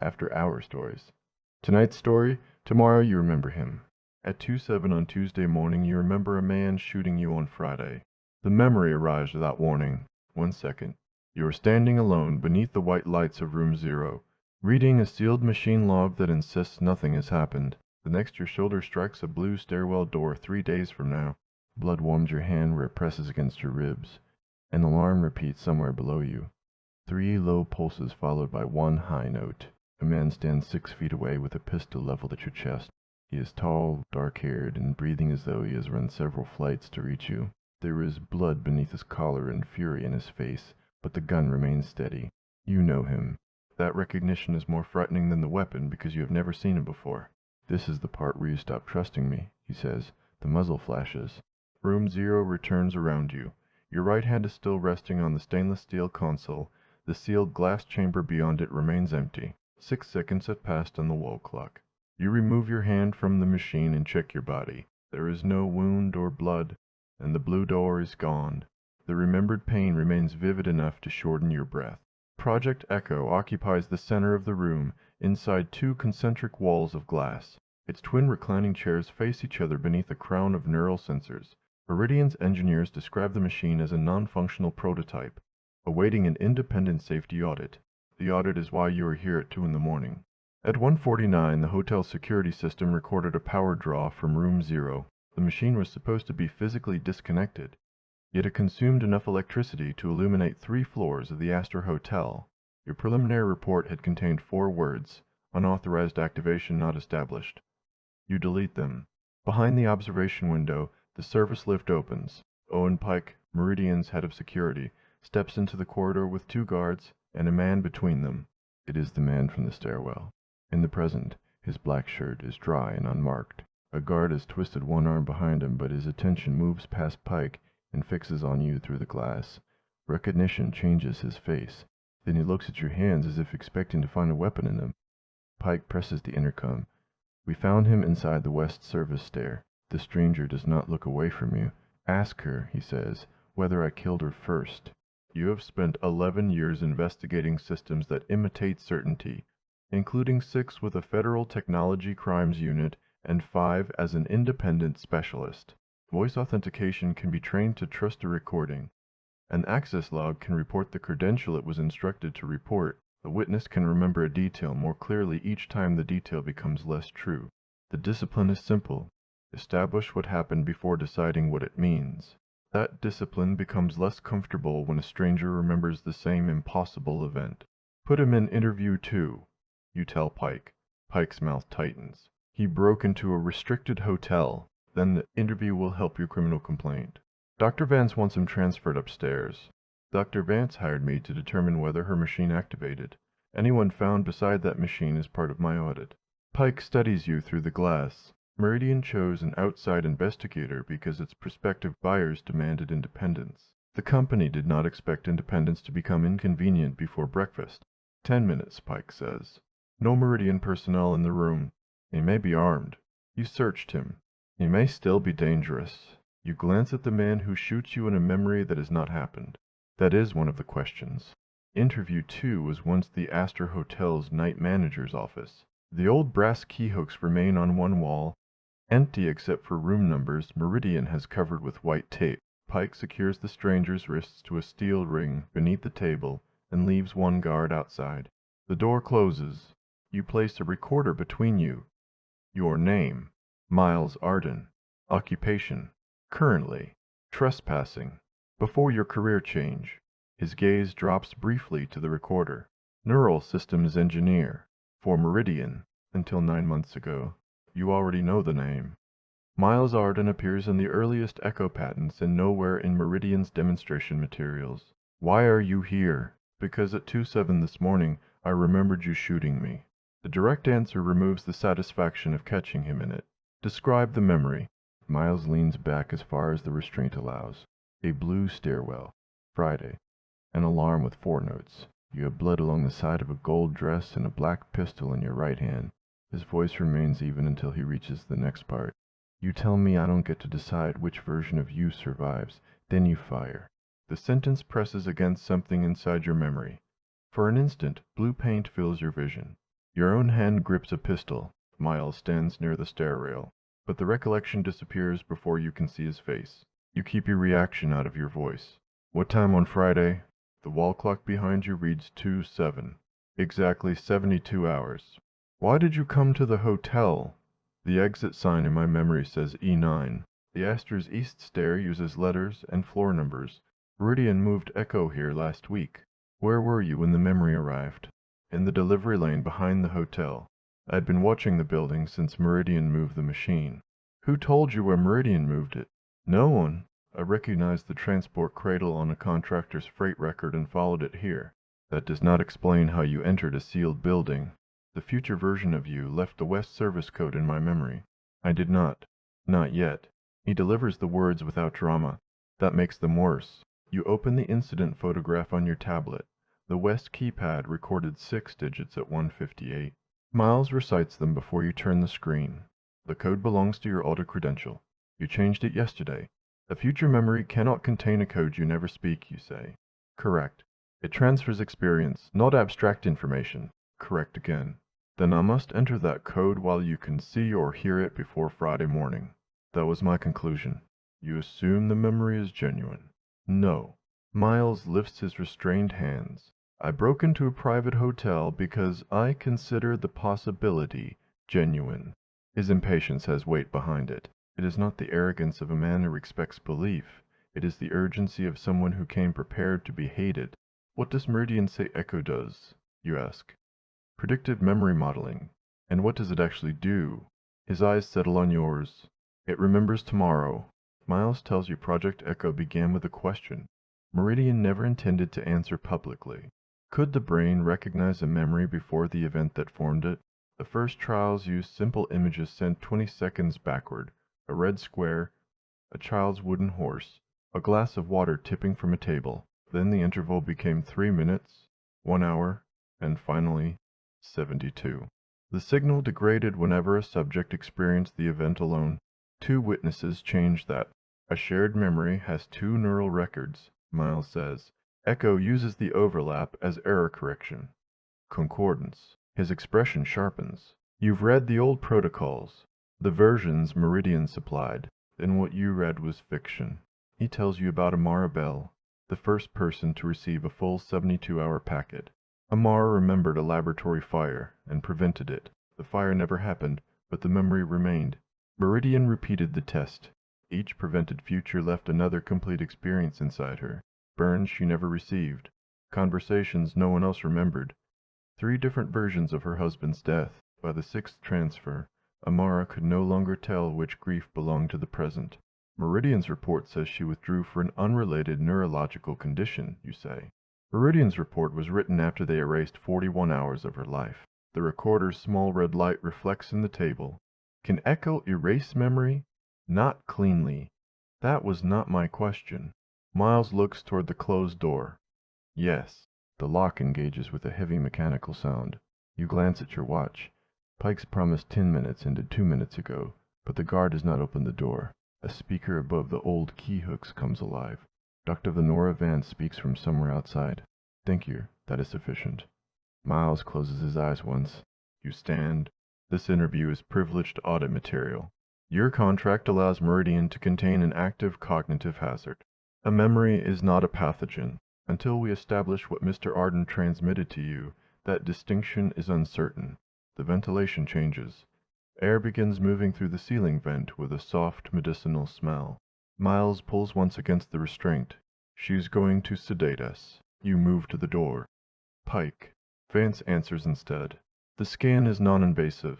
after-hour stories. Tonight's story, tomorrow you remember him. At 2:07 on Tuesday morning, you remember a man shooting you on Friday. The memory arrives without warning. 1 second. You are standing alone beneath the white lights of room 0, reading a sealed machine log that insists nothing has happened. The next, your shoulder strikes a blue stairwell door 3 days from now. Blood warms your hand where it presses against your ribs. An alarm repeats somewhere below you. 3 low pulses followed by 1 high note. A man stands 6 feet away with a pistol leveled at your chest. He is tall, dark-haired, and breathing as though he has run several flights to reach you. There is blood beneath his collar and fury in his face, but the gun remains steady. You know him. That recognition is more frightening than the weapon because you have never seen him before. "This is the part where you stop trusting me," he says. The muzzle flashes. Room 0 returns around you. Your right hand is still resting on the stainless steel console. The sealed glass chamber beyond it remains empty. 6 seconds have passed on the wall clock. You remove your hand from the machine and check your body. There is no wound or blood, and the blue door is gone. The remembered pain remains vivid enough to shorten your breath. Project Echo occupies the center of the room, inside 2 concentric walls of glass. Its twin reclining chairs face each other beneath a crown of neural sensors. Meridian's engineers describe the machine as a non-functional prototype, awaiting an independent safety audit. The audit is why you are here at 2 in the morning. At 1:49, the hotel security system recorded a power draw from room 0. The machine was supposed to be physically disconnected, yet it consumed enough electricity to illuminate 3 floors of the Astor Hotel. Your preliminary report had contained 4 words: unauthorized activation not established. You delete them. Behind the observation window, the service lift opens. Owen Pike, Meridian's head of security, steps into the corridor with 2 guards and a man between them. It is the man from the stairwell. In the present, his black shirt is dry and unmarked. A guard has twisted one arm behind him, but his attention moves past Pike and fixes on you through the glass. Recognition changes his face. Then he looks at your hands as if expecting to find a weapon in them. Pike presses the intercom. "We found him inside the West Service stair. The stranger does not look away from you. Ask her," he says, "whether I killed her first." You have spent 11 years investigating systems that imitate certainty, including 6 with a Federal Technology Crimes Unit and 5 as an independent specialist. Voice authentication can be trained to trust a recording. An access log can report the credential it was instructed to report. A witness can remember a detail more clearly each time the detail becomes less true. The discipline is simple. Establish what happened before deciding what it means. That discipline becomes less comfortable when a stranger remembers the same impossible event. "Put him in interview 2, you tell Pike. Pike's mouth tightens. He broke into a restricted hotel. Then the interview will help your criminal complaint. Dr. Vance wants him transferred upstairs. Dr. Vance hired me to determine whether her machine activated. Anyone found beside that machine is part of my audit." Pike studies you through the glass. Meridian chose an outside investigator because its prospective buyers demanded independence. The company did not expect independence to become inconvenient before breakfast. 10 minutes, Pike says. No Meridian personnel in the room. He may be armed. You searched him. He may still be dangerous. You glance at the man who shoots you in a memory that has not happened. That is one of the questions. Interview 2 was once the Astor Hotel's night manager's office. The old brass key hooks remain on one wall. Empty except for room numbers, Meridian has covered with white tape. Pike secures the stranger's wrists to a steel ring beneath the table and leaves one guard outside. The door closes. You place a recorder between you. Your name: Miles Arden. Occupation: currently trespassing. Before your career change. His gaze drops briefly to the recorder. Neural systems engineer. For Meridian, until 9 months ago. You already know the name. Miles Arden appears in the earliest Echo patents and nowhere in Meridian's demonstration materials. Why are you here? Because at 2:07 this morning I remembered you shooting me. The direct answer removes the satisfaction of catching him in it. Describe the memory. Miles leans back as far as the restraint allows. A blue stairwell. Friday. An alarm with 4 notes. You have blood along the side of a gold dress and a black pistol in your right hand. His voice remains even until he reaches the next part. You tell me I don't get to decide which version of you survives. Then you fire. The sentence presses against something inside your memory. For an instant, blue paint fills your vision. Your own hand grips a pistol. Miles stands near the stair rail, but the recollection disappears before you can see his face. You keep your reaction out of your voice. What time on Friday? The wall clock behind you reads 2:07. Exactly 72 hours. Why did you come to the hotel? The exit sign in my memory says E9. The Astor's east stair uses letters and floor numbers. Meridian moved Echo here last week. Where were you when the memory arrived? In the delivery lane behind the hotel. I'd been watching the building since Meridian moved the machine. Who told you where Meridian moved it? No one. I recognized the transport cradle on a contractor's freight record and followed it here. That does not explain how you entered a sealed building. The future version of you left the West service code in my memory. I did not. Not yet. He delivers the words without drama. That makes them worse. You open the incident photograph on your tablet. The West keypad recorded 6 digits at 158. Miles recites them before you turn the screen. The code belongs to your auto credential. You changed it yesterday. A future memory cannot contain a code you never speak, you say. Correct. It transfers experience, not abstract information. Correct again. Then I must enter that code while you can see or hear it before Friday morning. That was my conclusion. You assume the memory is genuine. No. Miles lifts his restrained hands. I broke into a private hotel because I consider the possibility genuine. His impatience has weight behind it. It is not the arrogance of a man who expects belief. It is the urgency of someone who came prepared to be hated. What does Meridian say Echo does? You ask. Predictive memory modeling. And what does it actually do? His eyes settle on yours. It remembers tomorrow. Miles tells you Project Echo began with a question. Meridian never intended to answer publicly. Could the brain recognize a memory before the event that formed it? The first trials used simple images sent 20 seconds backward. A red square, a child's wooden horse, a glass of water tipping from a table. Then the interval became 3 minutes, 1 hour, and finally 72. The signal degraded whenever a subject experienced the event alone. 2 witnesses changed that. A shared memory has 2 neural records, Miles says. Echo uses the overlap as error correction. Concordance. His expression sharpens. You've read the old protocols, the versions Meridian supplied, and what you read was fiction. He tells you about Amara Bell, the first person to receive a full 72-hour packet. Amara remembered a laboratory fire and prevented it. The fire never happened, but the memory remained. Meridian repeated the test. Each prevented future left another complete experience inside her. Burns she never received. Conversations no one else remembered. 3 different versions of her husband's death. By the 6th transfer, Amara could no longer tell which grief belonged to the present. Meridian's report says she withdrew for an unrelated neurological condition, you say. Meridian's report was written after they erased 41 hours of her life. The recorder's small red light reflects in the table. Can Echo erase memory? Not cleanly. That was not my question. Miles looks toward the closed door. Yes. The lock engages with a heavy mechanical sound. You glance at your watch. Pike's promised 10 minutes ended 2 minutes ago, but the guard has not opened the door. A speaker above the old key hooks comes alive. Dr. Venora Vance speaks from somewhere outside. Thank you. That is sufficient. Miles closes his eyes once. You stand. This interview is privileged audit material. Your contract allows Meridian to contain an active cognitive hazard. A memory is not a pathogen. Until we establish what Mr. Arden transmitted to you, that distinction is uncertain. The ventilation changes. Air begins moving through the ceiling vent with a soft medicinal smell. Miles pulls once against the restraint. She's going to sedate us. You move to the door. Pike. Vance answers instead. The scan is non-invasive.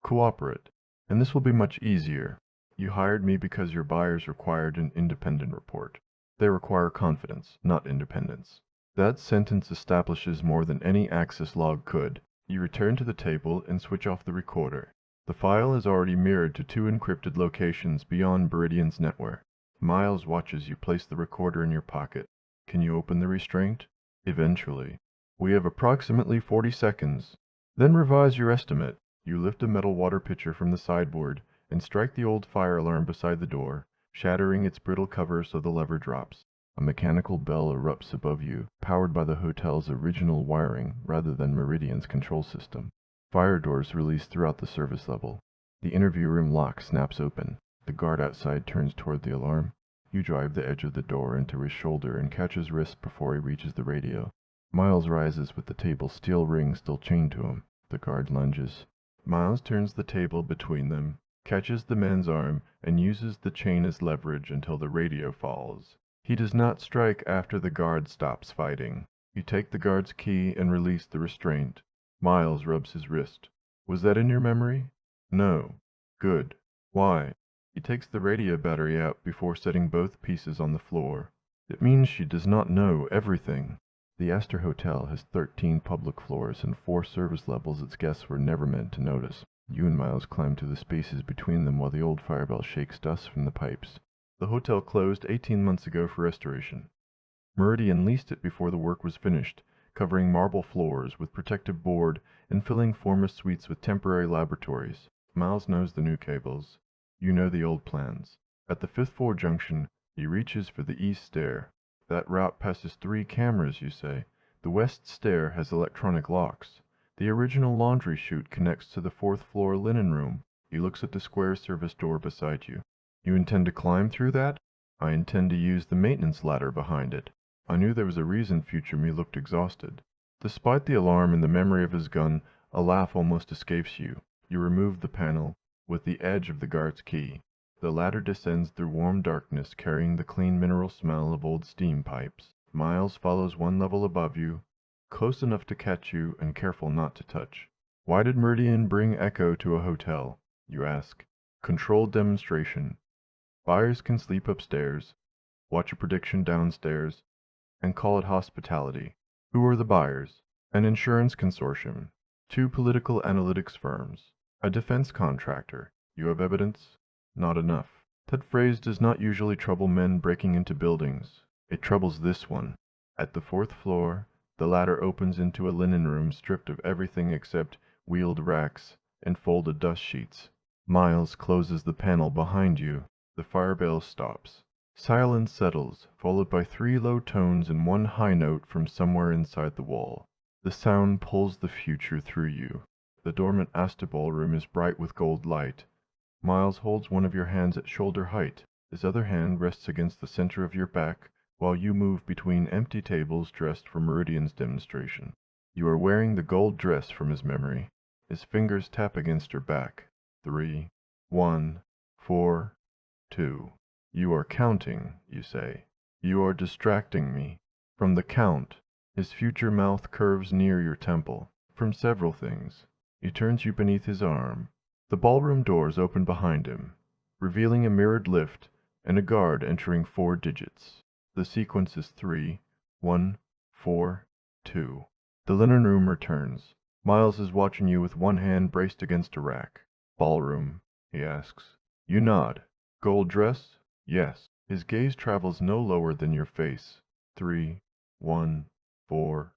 Cooperate. And this will be much easier. You hired me because your buyers required an independent report. They require confidence, not independence. That sentence establishes more than any access log could. You return to the table and switch off the recorder. The file is already mirrored to 2 encrypted locations beyond Meridian's network. Miles watches you place the recorder in your pocket. Can you open the restraint? Eventually. We have approximately 40 seconds. Then revise your estimate. You lift a metal water pitcher from the sideboard and strike the old fire alarm beside the door, shattering its brittle cover so the lever drops. A mechanical bell erupts above you, powered by the hotel's original wiring rather than Meridian's control system. Fire doors release throughout the service level. The interview room lock snaps open. The guard outside turns toward the alarm. You drive the edge of the door into his shoulder and catch his wrist before he reaches the radio. Miles rises with the table's steel ring still chained to him. The guard lunges. Miles turns the table between them, catches the man's arm, and uses the chain as leverage until the radio falls. He does not strike after the guard stops fighting. You take the guard's key and release the restraint. Miles rubs his wrist. Was that in your memory? No. Good. Why? He takes the radio battery out before setting both pieces on the floor. It means she does not know everything. The Astor Hotel has 13 public floors and 4 service levels its guests were never meant to notice. You and Miles climb through the spaces between them while the old fire bell shakes dust from the pipes. The hotel closed 18 months ago for restoration. Meridian leased it before the work was finished, covering marble floors with protective board and filling former suites with temporary laboratories. Miles knows the new cables. You know the old plans. At the 5th floor junction, he reaches for the east stair. That route passes 3 cameras, you say. The west stair has electronic locks. The original laundry chute connects to the 4th floor linen room. He looks at the square service door beside you. You intend to climb through that? I intend to use the maintenance ladder behind it. I knew there was a reason future me looked exhausted. Despite the alarm and the memory of his gun, a laugh almost escapes you. You remove the panel with the edge of the guard's key. The ladder descends through warm darkness, carrying the clean mineral smell of old steam pipes. Miles follows 1 level above you, close enough to catch you and careful not to touch. Why did Meridian bring Echo to a hotel? You ask. Controlled demonstration. Buyers can sleep upstairs, watch a prediction downstairs, and call it hospitality. Who are the buyers? An insurance consortium, 2 political analytics firms, a defense contractor. You have evidence? Not enough. That phrase does not usually trouble men breaking into buildings. It troubles this one. At the 4th floor, the ladder opens into a linen room stripped of everything except wheeled racks and folded dust sheets. Miles closes the panel behind you. The fire bell stops. Silence settles, followed by 3 low tones and 1 high note from somewhere inside the wall. The sound pulls the future through you. The dormant Astor ballroom is bright with gold light. Miles holds one of your hands at shoulder height. His other hand rests against the center of your back while you move between empty tables dressed for Meridian's demonstration. You are wearing the gold dress from his memory. His fingers tap against your back. 3, 1, 4, 2. You are counting, you say. You are distracting me. From the count, his future mouth curves near your temple. From several things. He turns you beneath his arm. The ballroom doors open behind him, revealing a mirrored lift and a guard entering 4 digits. The sequence is 3, 1, 4, 2. The linen room returns. Miles is watching you with one hand braced against a rack. Ballroom, he asks. You nod. Gold dress? Yes. His gaze travels no lower than your face. 3, 1, 4,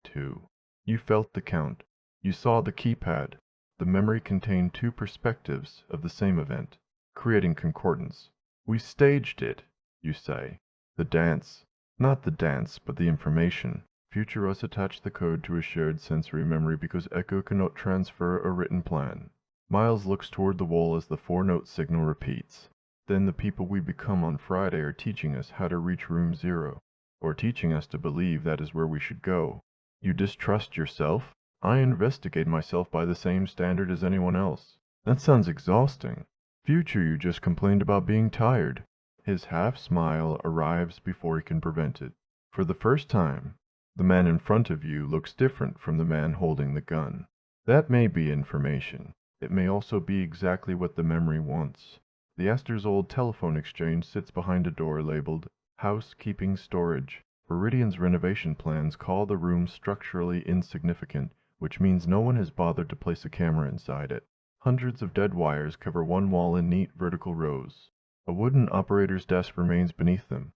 2. You felt the count. You saw the keypad. The memory contained 2 perspectives of the same event, creating concordance. We staged it, you say. The dance. Not the dance, but the information. Future us attached the code to a shared sensory memory because Echo cannot transfer a written plan. Miles looks toward the wall as the 4-note signal repeats. Then the people we become on Friday are teaching us how to reach room 0, or teaching us to believe that is where we should go. You distrust yourself? I investigate myself by the same standard as anyone else. That sounds exhausting. Future, you just complained about being tired. His half-smile arrives before he can prevent it. For the first time, the man in front of you looks different from the man holding the gun. That may be information. It may also be exactly what the memory wants. The Astor's old telephone exchange sits behind a door labeled Housekeeping Storage. Meridian's renovation plans call the room structurally insignificant, which means no one has bothered to place a camera inside it. Hundreds of dead wires cover one wall in neat vertical rows. A wooden operator's desk remains beneath them,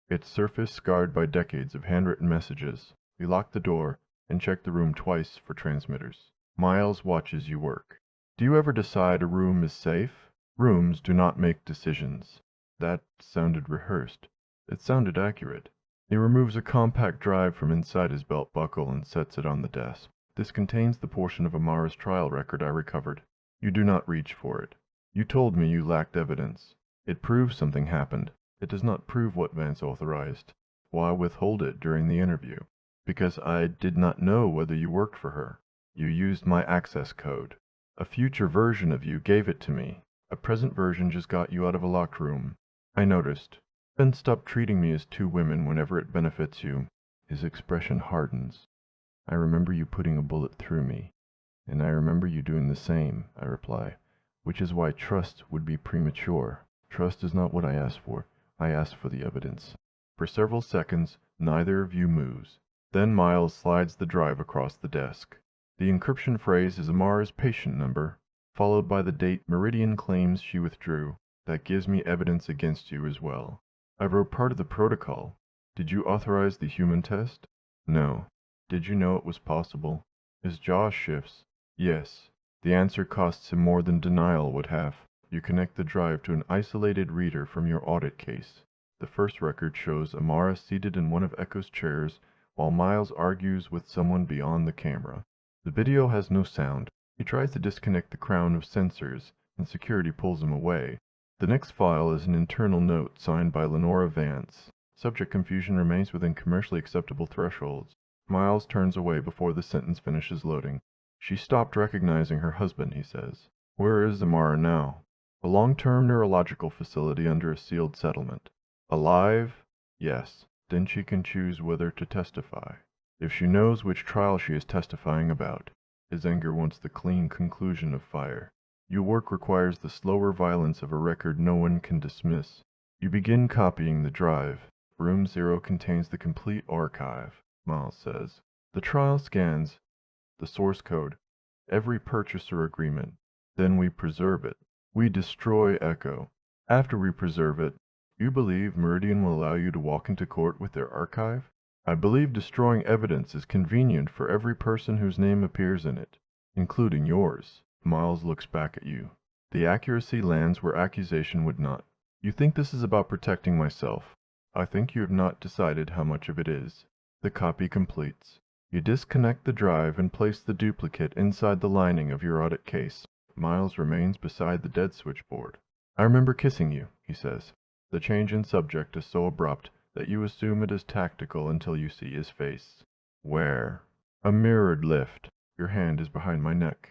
its surface scarred by decades of handwritten messages. You lock the door and check the room twice for transmitters. Miles watches you work. Do you ever decide a room is safe? Rooms do not make decisions. That sounded rehearsed. It sounded accurate. He removes a compact drive from inside his belt buckle and sets it on the desk. This contains the portion of Amara's trial record I recovered. You do not reach for it. You told me you lacked evidence. It proves something happened. It does not prove what Vance authorized. Why withhold it during the interview? Because I did not know whether you worked for her. You used my access code. A future version of you gave it to me. A present version just got you out of a locked room. I noticed. Then stop treating me as two women whenever it benefits you. His expression hardens. I remember you putting a bullet through me, and I remember you doing the same, I reply, which is why trust would be premature. Trust is not what I asked for. I asked for the evidence. For several seconds, neither of you moves. Then Miles slides the drive across the desk. The encryption phrase is Amara's patient number, followed by the date Meridian claims she withdrew. That gives me evidence against you as well. I wrote part of the protocol. Did you authorize the human test? No. Did you know it was possible? His jaw shifts. Yes. The answer costs him more than denial would have. You connect the drive to an isolated reader from your audit case. The first record shows Amara seated in one of Echo's chairs while Miles argues with someone beyond the camera. The video has no sound. He tries to disconnect the crown of sensors, and security pulls him away. The next file is an internal note signed by Lenora Vance. Subject confusion remains within commercially acceptable thresholds. Miles turns away before the sentence finishes loading. She stopped recognizing her husband, he says. Where is Amara now? A long-term neurological facility under a sealed settlement. Alive? Yes. Then she can choose whether to testify. If she knows which trial she is testifying about. His anger wants the clean conclusion of fire. Your work requires the slower violence of a record no one can dismiss. You begin copying the drive. Room 0 contains the complete archive, Miles says. The trial scans the source code, every purchaser agreement. Then we preserve it. We destroy Echo. After we preserve it, you believe Meridian will allow you to walk into court with their archive? I believe destroying evidence is convenient for every person whose name appears in it, including yours. Miles looks back at you. The accuracy lands where accusation would not. You think this is about protecting myself. I think you have not decided how much of it is. The copy completes. You disconnect the drive and place the duplicate inside the lining of your audit case. Miles remains beside the dead switchboard. I remember kissing you, he says. The change in subject is so abrupt that you assume it is tactical until you see his face. Where? A mirrored lift. Your hand is behind my neck,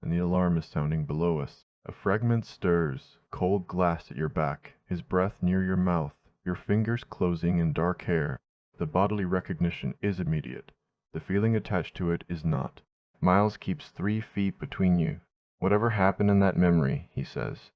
and the alarm is sounding below us. A fragment stirs, cold glass at your back, his breath near your mouth, your fingers closing in dark hair. The bodily recognition is immediate. The feeling attached to it is not. Miles keeps 3 feet between you. Whatever happened in that memory, he says,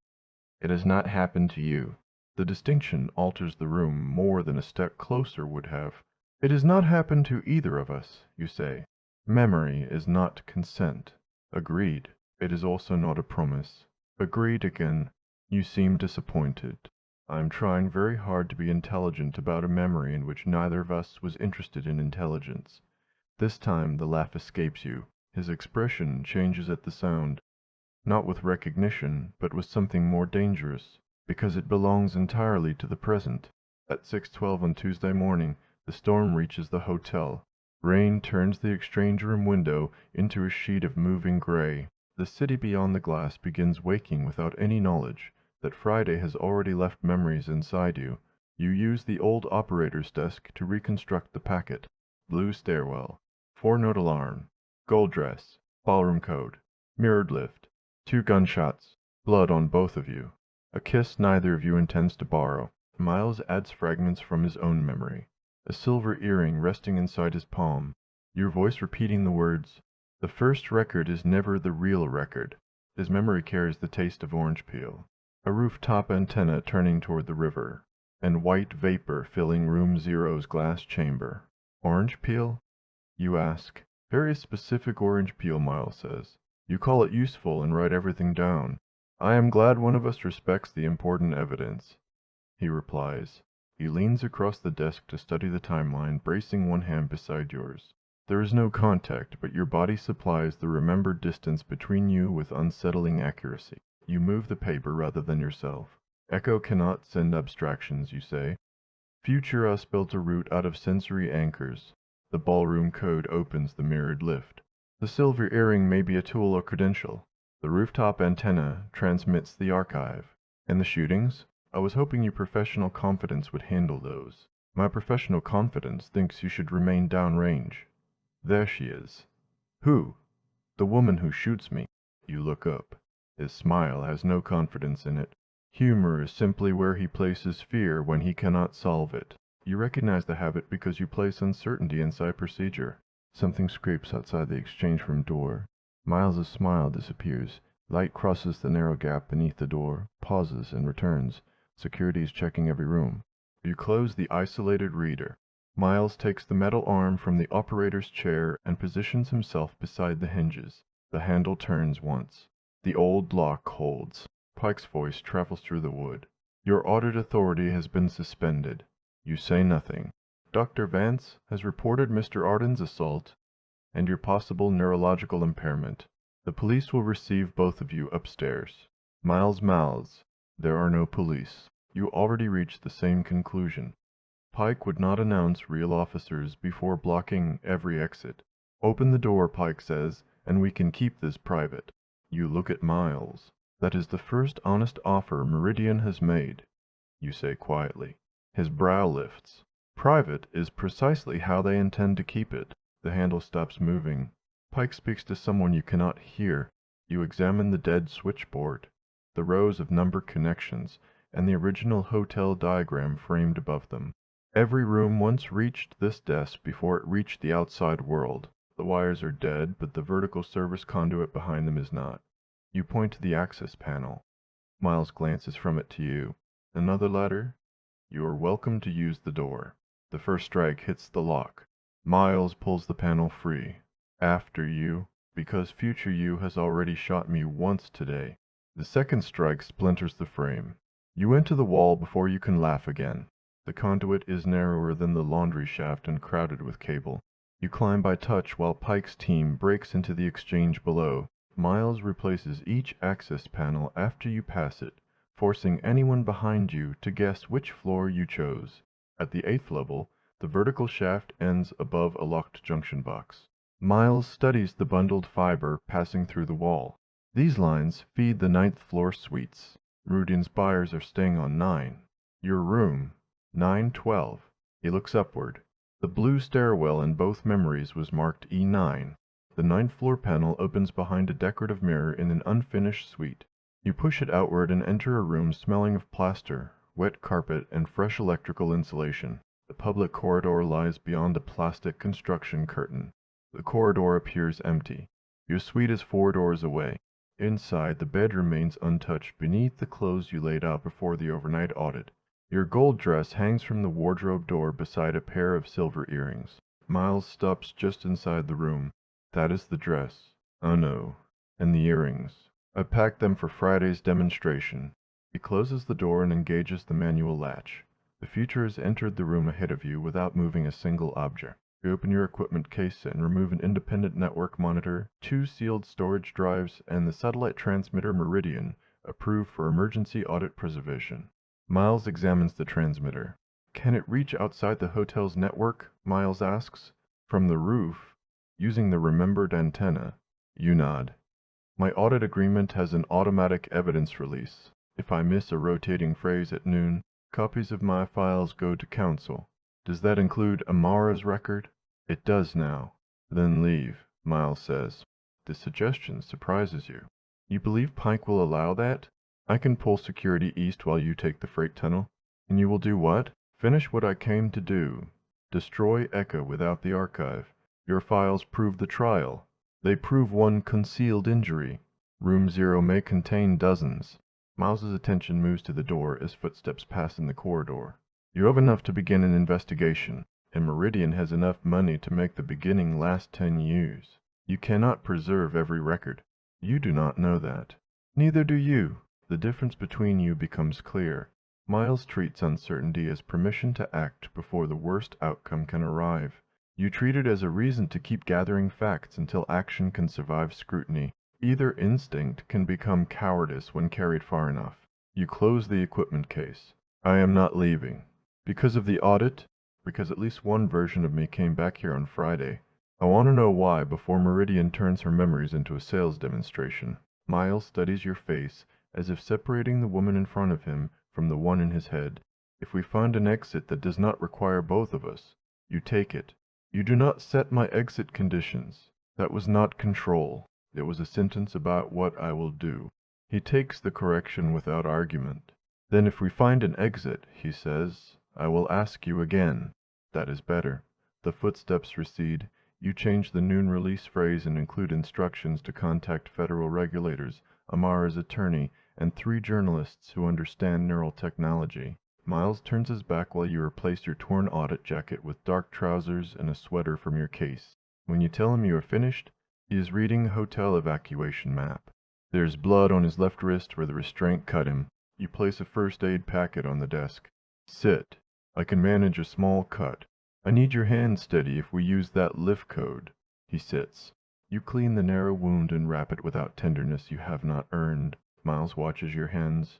it has not happened to you. The distinction alters the room more than a step closer would have. It has not happened to either of us, you say. Memory is not consent. Agreed. It is also not a promise. Agreed again. You seem disappointed. I am trying very hard to be intelligent about a memory in which neither of us was interested in intelligence. This time the laugh escapes you. His expression changes at the sound, not with recognition, but with something more dangerous, because it belongs entirely to the present. At 6:12 on Tuesday morning, the storm reaches the hotel. Rain turns the exchange room window into a sheet of moving gray. The city beyond the glass begins waking without any knowledge that Friday has already left memories inside you. You use the old operator's desk to reconstruct the packet. Blue stairwell, 4-note alarm, gold dress, ballroom code, mirrored lift, 2 gunshots, blood on both of you. A kiss neither of you intends to borrow. Miles adds fragments from his own memory. A silver earring resting inside his palm. Your voice repeating the words, "The first record is never the real record." His memory carries the taste of orange peel. A rooftop antenna turning toward the river, and white vapor filling room 0's glass chamber. Orange peel? You ask. Very specific orange peel, Miles says. You call it useful and write everything down. I am glad one of us respects the important evidence. He replies. He leans across the desk to study the timeline, bracing one hand beside yours. There is no contact, but your body supplies the remembered distance between you with unsettling accuracy. You move the paper rather than yourself. Echo cannot send abstractions, you say. Future us built a route out of sensory anchors. The ballroom code opens the mirrored lift. The silver earring may be a tool or credential. The rooftop antenna transmits the archive. And the shootings? I was hoping your professional confidence would handle those. My professional confidence thinks you should remain downrange. There she is. Who? The woman who shoots me. You look up. His smile has no confidence in it. Humor is simply where he places fear when he cannot solve it. You recognize the habit because you place uncertainty inside procedure. Something scrapes outside the exchange room door. Miles's smile disappears. Light crosses the narrow gap beneath the door, pauses, and returns. Security is checking every room. You close the isolated reader. Miles takes the metal arm from the operator's chair and positions himself beside the hinges. The handle turns once. The old lock holds. Pike's voice travels through the wood. Your audit authority has been suspended. You say nothing. Dr. Vance has reported Mr. Arden's assault and your possible neurological impairment. The police will receive both of you upstairs. Miles mouths. There are no police. You already reached the same conclusion. Pike would not announce real officers before blocking every exit. Open the door, Pike says, and we can keep this private. You look at Miles. That is the first honest offer Meridian has made. You say quietly. His brow lifts. Private is precisely how they intend to keep it. The handle stops moving. Pike speaks to someone you cannot hear. You examine the dead switchboard, the rows of number connections, and the original hotel diagram framed above them. Every room once reached this desk before it reached the outside world. The wires are dead, but the vertical service conduit behind them is not. You point to the access panel. Miles glances from it to you. Another ladder? You are welcome to use the door. The first strike hits the lock. Miles pulls the panel free. After you, because future you has already shot me once today. The second strike splinters the frame. You enter the wall before you can laugh again. The conduit is narrower than the laundry shaft and crowded with cable. You climb by touch while Pike's team breaks into the exchange below. Miles replaces each access panel after you pass it, forcing anyone behind you to guess which floor you chose. At the 8th level, the vertical shaft ends above a locked junction box. Miles studies the bundled fiber passing through the wall. These lines feed the 9th floor suites. Meridian's buyers are staying on 9. Your room, 912. He looks upward. The blue stairwell in both memories was marked E9. The 9th floor panel opens behind a decorative mirror in an unfinished suite. You push it outward and enter a room smelling of plaster, wet carpet, and fresh electrical insulation. The public corridor lies beyond a plastic construction curtain. The corridor appears empty. Your suite is 4 doors away. Inside, the bed remains untouched beneath the clothes you laid out before the overnight audit. Your gold dress hangs from the wardrobe door beside a pair of silver earrings. Miles stops just inside the room. That is the dress. Oh no. And the earrings. I packed them for Friday's demonstration. He closes the door and engages the manual latch. The future has entered the room ahead of you without moving a single object. You open your equipment case and remove an independent network monitor, 2 sealed storage drives, and the satellite transmitter Meridian, approved for emergency audit preservation. Miles examines the transmitter. Can it reach outside the hotel's network? Miles asks. From the roof, using the remembered antenna. You nod. My audit agreement has an automatic evidence release. If I miss a rotating phrase at noon, copies of my files go to counsel. Does that include Amara's record? It does now. Then leave, Miles says. The suggestion surprises you. You believe Pike will allow that? I can pull security east while you take the freight tunnel. And you will do what? Finish what I came to do. Destroy Echo without the archive. Your files prove the trial. They prove one concealed injury. Room 0 may contain dozens. Miles's attention moves to the door as footsteps pass in the corridor. You have enough to begin an investigation, and Meridian has enough money to make the beginning last 10 years. You cannot preserve every record. You do not know that. Neither do you. The difference between you becomes clear. Miles treats uncertainty as permission to act before the worst outcome can arrive. You treat it as a reason to keep gathering facts until action can survive scrutiny. Either instinct can become cowardice when carried far enough. You close the equipment case. I am not leaving. Because of the audit? Because at least one version of me came back here on Friday. I want to know why before Meridian turns her memories into a sales demonstration. Miles studies your face, as if separating the woman in front of him from the one in his head. If we find an exit that does not require both of us, you take it. You do not set my exit conditions. That was not control. It was a sentence about what I will do. He takes the correction without argument. Then if we find an exit, he says, I will ask you again. That is better. The footsteps recede. You change the noon release phrase and include instructions to contact federal regulators, Amara's attorney, and 3 journalists who understand neural technology. Miles turns his back while you replace your torn audit jacket with dark trousers and a sweater from your case. When you tell him you are finished, he is reading a hotel evacuation map. There is blood on his left wrist where the restraint cut him. You place a first aid packet on the desk. Sit. I can manage a small cut. I need your hand steady if we use that lift code. He sits. You clean the narrow wound and wrap it without tenderness you have not earned. Miles watches your hands.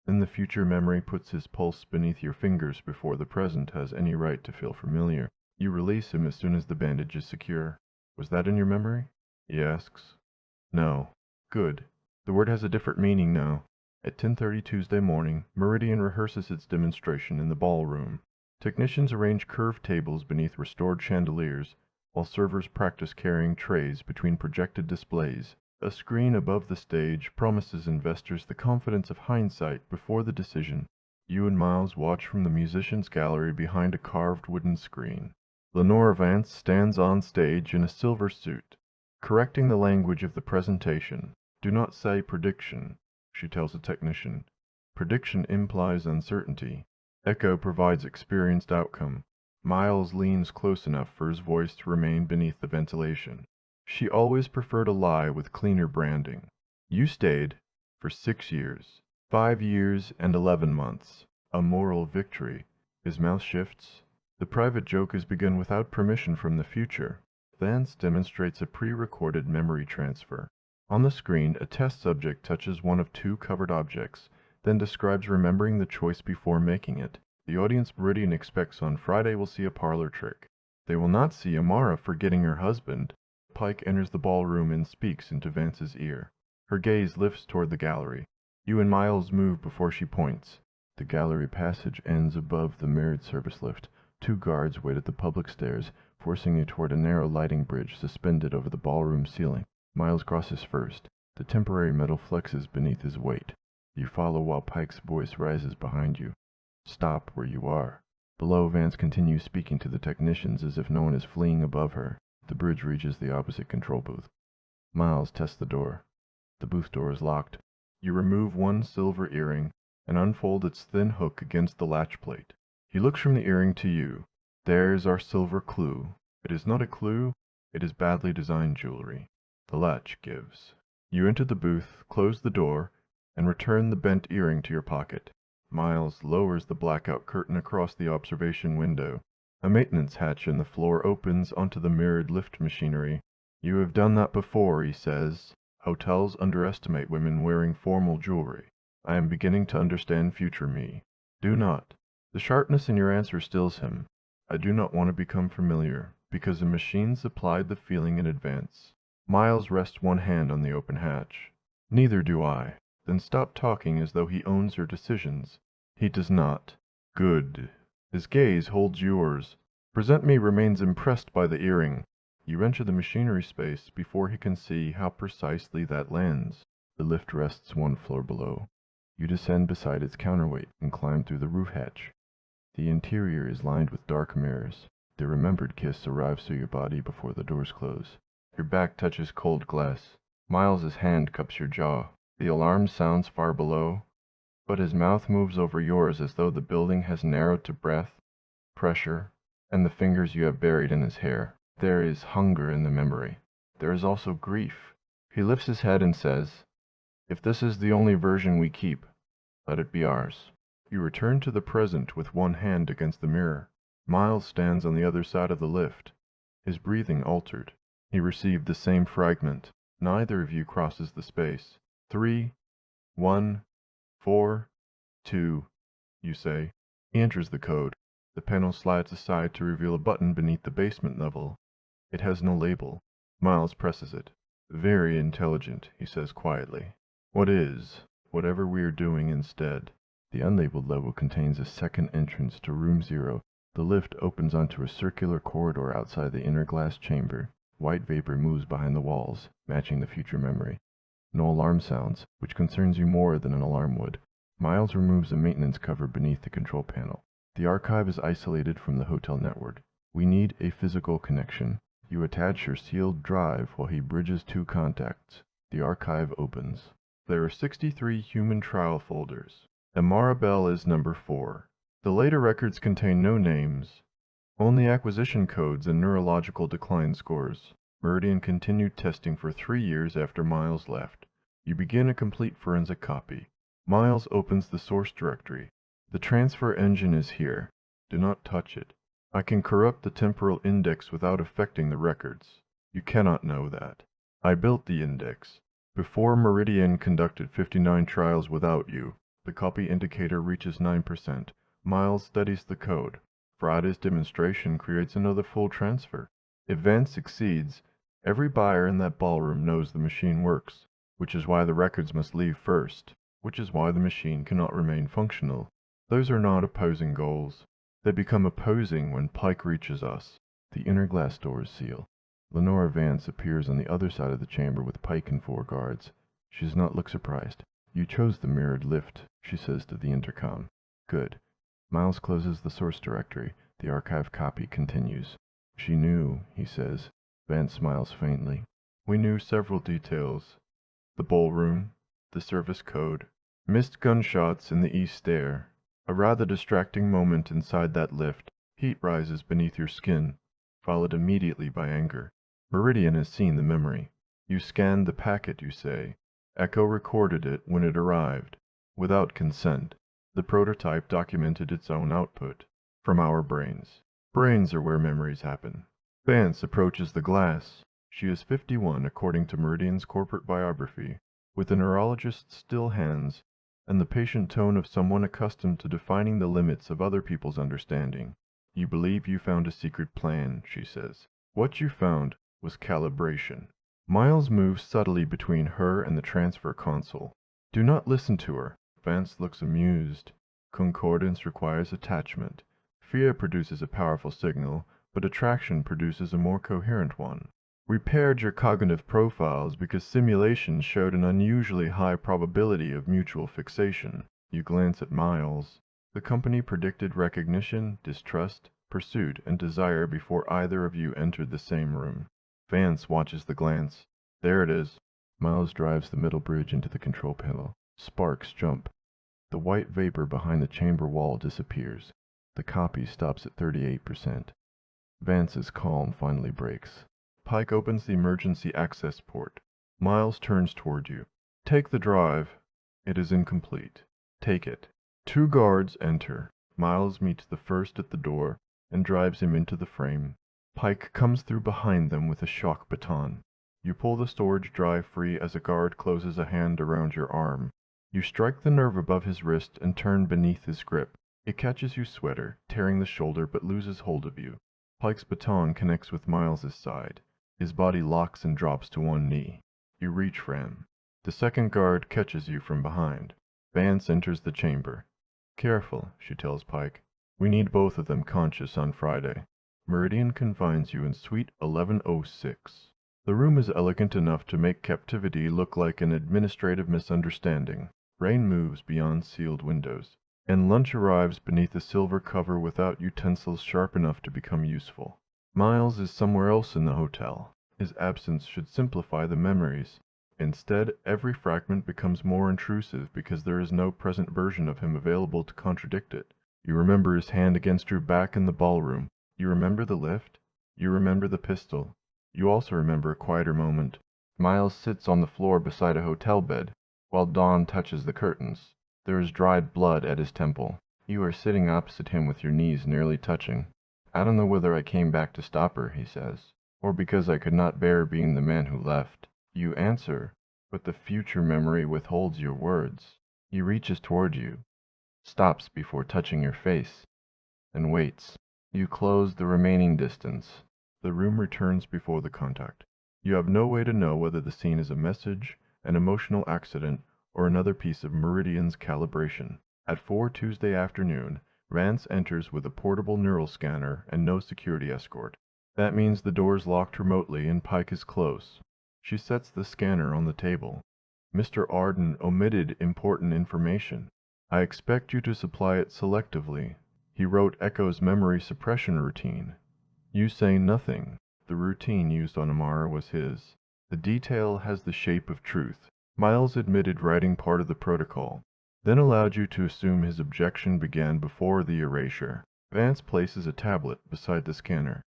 Then the future memory puts his pulse beneath your fingers before the present has any right to feel familiar. You release him as soon as the bandage is secure. Was that in your memory? He asks. No. Good. The word has a different meaning now. At 10:30 Tuesday morning, Meridian rehearses its demonstration in the ballroom. Technicians arrange curved tables beneath restored chandeliers, while servers practice carrying trays between projected displays. A screen above the stage promises investors the confidence of hindsight before the decision. You and Miles watch from the musicians' gallery behind a carved wooden screen. Lenore Vance stands on stage in a silver suit, correcting the language of the presentation. Do not say prediction, she tells a technician. Prediction implies uncertainty. Echo provides experienced outcome. Miles leans close enough for his voice to remain beneath the ventilation. She always preferred a lie with cleaner branding. You stayed for 6 years. 5 years and 11 months. A moral victory. His mouth shifts. The private joke is begun without permission from the future. Vance demonstrates a pre-recorded memory transfer. On the screen, a test subject touches one of 2 covered objects, then describes remembering the choice before making it. The audience Meridian expects on Friday will see a parlor trick. They will not see Amara forgetting her husband. Pike enters the ballroom and speaks into Vance's ear. Her gaze lifts toward the gallery. You and Miles move before she points. The gallery passage ends above the mirrored service lift. 2 guards wait at the public stairs, forcing you toward a narrow lighting bridge suspended over the ballroom ceiling. Miles crosses first. The temporary metal flexes beneath his weight. You follow while Pike's voice rises behind you. Stop where you are. Below, Vance continues speaking to the technicians as if no one is fleeing above her. The bridge reaches the opposite control booth. Miles tests the door. The booth door is locked. You remove one silver earring and unfold its thin hook against the latch plate. He looks from the earring to you. There's our silver clue. It is not a clue. It is badly designed jewelry. The latch gives. You enter the booth, close the door, and return the bent earring to your pocket. Miles lowers the blackout curtain across the observation window. A maintenance hatch in the floor opens onto the mirrored lift machinery. You have done that before, he says. Hotels underestimate women wearing formal jewelry. I am beginning to understand future me. Do not. The sharpness in your answer stills him. I do not want to become familiar, because the machine supplied the feeling in advance. Miles rests one hand on the open hatch. Neither do I. Then stop talking as though he owns your decisions. He does not. Good. His gaze holds yours. Present Me remains impressed by the earring. You enter the machinery space before he can see how precisely that lands. The lift rests 1 floor below. You descend beside its counterweight and climb through the roof hatch. The interior is lined with dark mirrors. The remembered kiss arrives through your body before the doors close. Your back touches cold glass. Miles's hand cups your jaw. The alarm sounds far below, but his mouth moves over yours as though the building has narrowed to breath, pressure, and the fingers you have buried in his hair. There is hunger in the memory. There is also grief. He lifts his head and says, If this is the only version we keep, let it be ours. You return to the present with one hand against the mirror. Miles stands on the other side of the lift. His breathing altered. He received the same fragment. Neither of you crosses the space. 3, 1, 4, 2, you say. He enters the code. The panel slides aside to reveal a button beneath the basement level. It has no label. Miles presses it. Very intelligent, he says quietly. What is? Whatever we're doing instead. The unlabeled level contains a second entrance to Room 0. The lift opens onto a circular corridor outside the inner glass chamber. White vapor moves behind the walls, matching the future memory. No alarm sounds, which concerns you more than an alarm would. Miles removes a maintenance cover beneath the control panel. The archive is isolated from the hotel network. We need a physical connection. You attach your sealed drive while he bridges two contacts. The archive opens. There are 63 human trial folders. Amara Bell is number 4. The later records contain no names, only acquisition codes and neurological decline scores. Meridian continued testing for 3 years after Miles left. You begin a complete forensic copy. Miles opens the source directory. The transfer engine is here. Do not touch it. I can corrupt the temporal index without affecting the records. You cannot know that. I built the index. Before Meridian conducted 59 trials without you. The copy indicator reaches 9%. Miles studies the code. Friday's demonstration creates another full transfer. If Vance succeeds, every buyer in that ballroom knows the machine works, which is why the records must leave first, which is why the machine cannot remain functional. Those are not opposing goals. They become opposing when Pike reaches us. The inner glass doors seal. Lenora Vance appears on the other side of the chamber with Pike and 4 guards. She does not look surprised. You chose the mirrored lift, she says to the intercom. Good. Miles closes the source directory. The archive copy continues. She knew, he says. Vance smiles faintly. We knew several details. The ballroom, the service code, missed gunshots in the east stair. A rather distracting moment inside that lift. Heat rises beneath your skin, followed immediately by anger. Meridian has seen the memory. You scanned the packet, you say. Echo recorded it when it arrived, without consent. The prototype documented its own output, from our brains. Brains are where memories happen. Vance approaches the glass. She is 51 according to Meridian's corporate biography, with a neurologist's still hands and the patient tone of someone accustomed to defining the limits of other people's understanding. You believe you found a secret plan, she says. What you found was calibration. Miles moves subtly between her and the transfer console. Do not listen to her. Vance looks amused. Concordance requires attachment. Fear produces a powerful signal, but attraction produces a more coherent one. We paired your cognitive profiles because simulations showed an unusually high probability of mutual fixation. You glance at Miles. The company predicted recognition, distrust, pursuit, and desire before either of you entered the same room. Vance watches the glance. There it is. Miles drives the middle bridge into the control panel. Sparks jump. The white vapor behind the chamber wall disappears. The copy stops at 38%. Vance's calm finally breaks. Pike opens the emergency access port. Miles turns toward you. Take the drive. It is incomplete. Take it. 2 guards enter. Miles meets the first at the door and drives him into the frame. Pike comes through behind them with a shock baton. You pull the storage drive free as a guard closes a hand around your arm. You strike the nerve above his wrist and turn beneath his grip. It catches your sweater, tearing the shoulder, but loses hold of you. Pike's baton connects with Miles's side. His body locks and drops to one knee. You reach for him. The second guard catches you from behind. Vance enters the chamber. Careful, she tells Pike. We need both of them conscious on Friday. Meridian confines you in Suite 1106. The room is elegant enough to make captivity look like an administrative misunderstanding. Rain moves beyond sealed windows, and lunch arrives beneath a silver cover without utensils sharp enough to become useful. Miles is somewhere else in the hotel. His absence should simplify the memories. Instead, every fragment becomes more intrusive because there is no present version of him available to contradict it. You remember his hand against your back in the ballroom. You remember the lift. You remember the pistol. You also remember a quieter moment. Miles sits on the floor beside a hotel bed, while Dawn touches the curtains. There is dried blood at his temple. You are sitting opposite him with your knees nearly touching. I don't know whether I came back to stop her, he says, or because I could not bear being the man who left. You answer, but the future memory withholds your words. He reaches toward you, stops before touching your face, and waits. You close the remaining distance. The room returns before the contact. You have no way to know whether the scene is a message, an emotional accident, or another piece of Meridian's calibration. At 4 Tuesday afternoon, Vance enters with a portable neural scanner and no security escort. That means the door's locked remotely and Pike is close. She sets the scanner on the table. Mr. Arden omitted important information. I expect you to supply it selectively. He wrote Echo's memory suppression routine. You say nothing. The routine used on Amara was his. The detail has the shape of truth. Miles admitted writing part of the protocol, then allowed you to assume his objection began before the erasure. Vance places a tablet beside the scanner.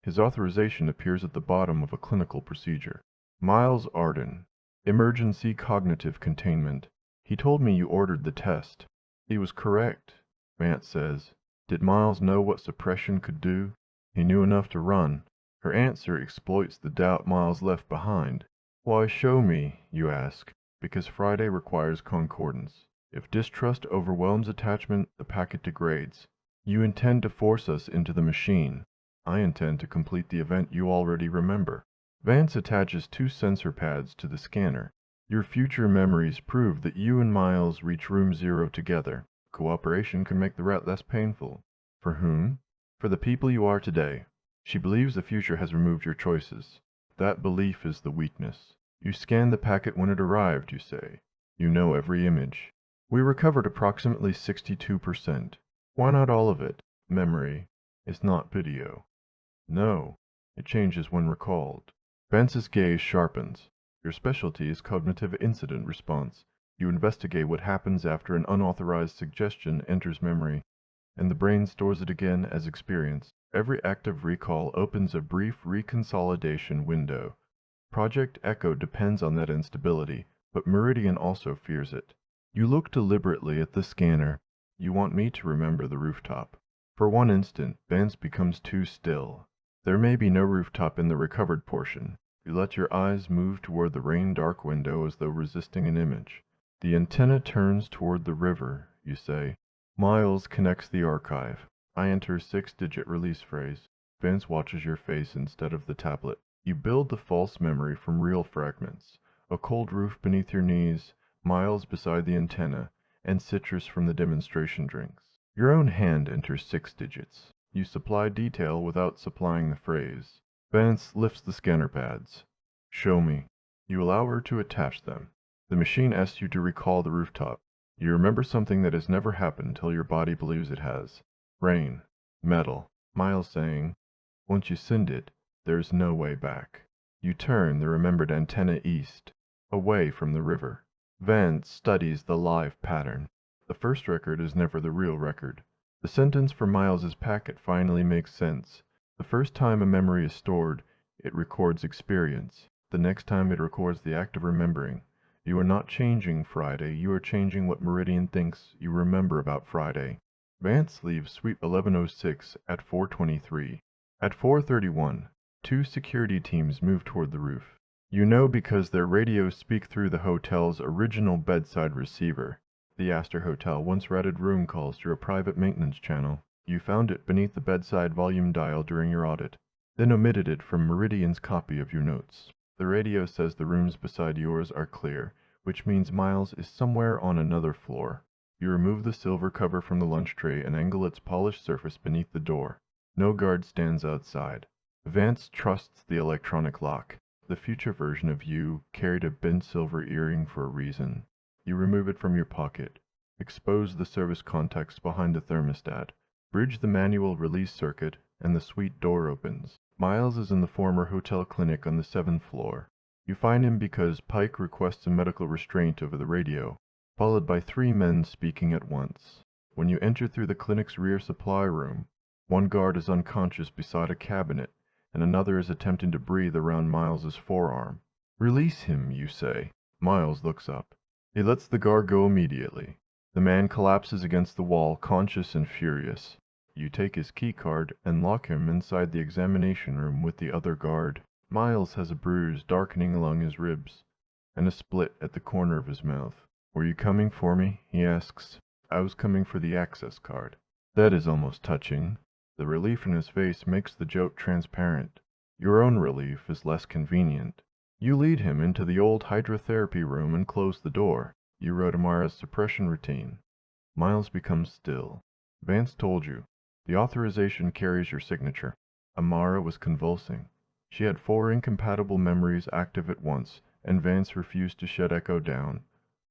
His authorization appears at the bottom of a clinical procedure. Miles Arden. Emergency cognitive containment. He told me you ordered the test. He was correct, Vance says. Did Miles know what suppression could do? He knew enough to run. Her answer exploits the doubt Miles left behind. Why show me, you ask? Because Friday requires concordance. If distrust overwhelms attachment, the packet degrades. You intend to force us into the machine. I intend to complete the event you already remember. Vance attaches 2 sensor pads to the scanner. Your future memories prove that you and Miles reach room 0 together. Cooperation can make the route less painful. For whom? For the people you are today. She believes the future has removed your choices. That belief is the weakness. You scanned the packet when it arrived, you say. You know every image. We recovered approximately 62%. Why not all of it? Memory is not video. No, it changes when recalled. Vance's gaze sharpens. Your specialty is cognitive incident response. You investigate what happens after an unauthorized suggestion enters memory, and the brain stores it again as experience. Every active recall opens a brief reconsolidation window. Project Echo depends on that instability, but Meridian also fears it. You look deliberately at the scanner. You want me to remember the rooftop. For one instant, Vance becomes too still. There may be no rooftop in the recovered portion. You let your eyes move toward the rain-dark window as though resisting an image. The antenna turns toward the river, you say. Miles connects the archive. I enter a 6-digit release phrase. Vance watches your face instead of the tablet. You build the false memory from real fragments. A cold roof beneath your knees, Miles beside the antenna, and citrus from the demonstration drinks. Your own hand enters 6 digits. You supply detail without supplying the phrase. Vance lifts the scanner pads. Show me. You allow her to attach them. The machine asks you to recall the rooftop. You remember something that has never happened till your body believes it has. Rain. Metal. Miles saying, once you send it, there's no way back. You turn the remembered antenna east, away from the river. Vance studies the live pattern. The first record is never the real record. The sentence for Miles's packet finally makes sense. The first time a memory is stored, it records experience. The next time it records the act of remembering. You are not changing Friday, you are changing what Meridian thinks you remember about Friday. Vance leaves Suite 1106 at 4:23. At 4:31, 2 security teams move toward the roof. You know because their radios speak through the hotel's original bedside receiver. The Astor Hotel once routed room calls through a private maintenance channel. You found it beneath the bedside volume dial during your audit, then omitted it from Meridian's copy of your notes. The radio says the rooms beside yours are clear, which means Miles is somewhere on another floor. You remove the silver cover from the lunch tray and angle its polished surface beneath the door. No guard stands outside. Vance trusts the electronic lock. The future version of you carried a bent silver earring for a reason. You remove it from your pocket. Expose the service contacts behind the thermostat. Bridge the manual release circuit, and the suite door opens. Miles is in the former hotel clinic on the 7th floor. You find him because Pike requests a medical restraint over the radio, followed by 3 men speaking at once. When you enter through the clinic's rear supply room, one guard is unconscious beside a cabinet, and another is attempting to breathe around Miles's forearm. Release him, you say. Miles looks up. He lets the guard go immediately. The man collapses against the wall, conscious and furious. You take his key card and lock him inside the examination room with the other guard. Miles has a bruise darkening along his ribs, and a split at the corner of his mouth. Were you coming for me? He asks. I was coming for the access card. That is almost touching. The relief in his face makes the joke transparent. Your own relief is less convenient. You lead him into the old hydrotherapy room and close the door. You wrote Amara's suppression routine. Miles becomes still. Vance told you. The authorization carries your signature. Amara was convulsing. She had 4 incompatible memories active at once, and Vance refused to shut Echo down.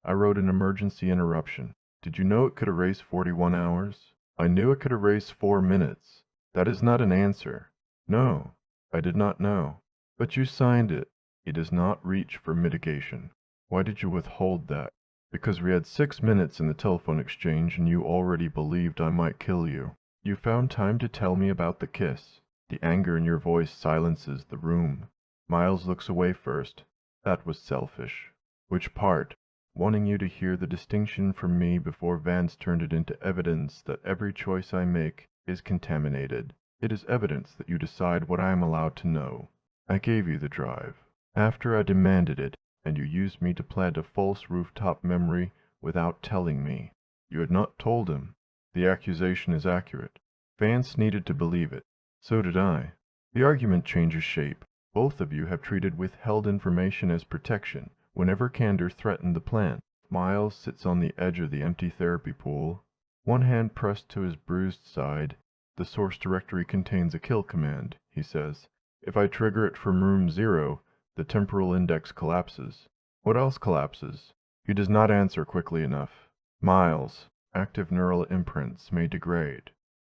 I wrote an emergency interruption. Did you know it could erase 41 hours? I knew it could erase 4 minutes. That is not an answer. No, I did not know. But you signed it. It does not reach for mitigation. Why did you withhold that? Because we had 6 minutes in the telephone exchange and you already believed I might kill you. You found time to tell me about the kiss. The anger in your voice silences the room. Miles looks away first. That was selfish. Which part? Wanting you to hear the distinction from me before Vance turned it into evidence that every choice I make is contaminated. It is evidence that you decide what I am allowed to know. I gave you the drive. After I demanded it, and you used me to plant a false rooftop memory without telling me. You had not told him. The accusation is accurate. Vance needed to believe it. So did I. The argument changes shape. Both of you have treated withheld information as protection whenever candor threatened the plan. Miles sits on the edge of the empty therapy pool, one hand pressed to his bruised side. The source directory contains a kill command, he says. If I trigger it from room 0, the temporal index collapses. What else collapses? He does not answer quickly enough. Miles, active neural imprints may degrade.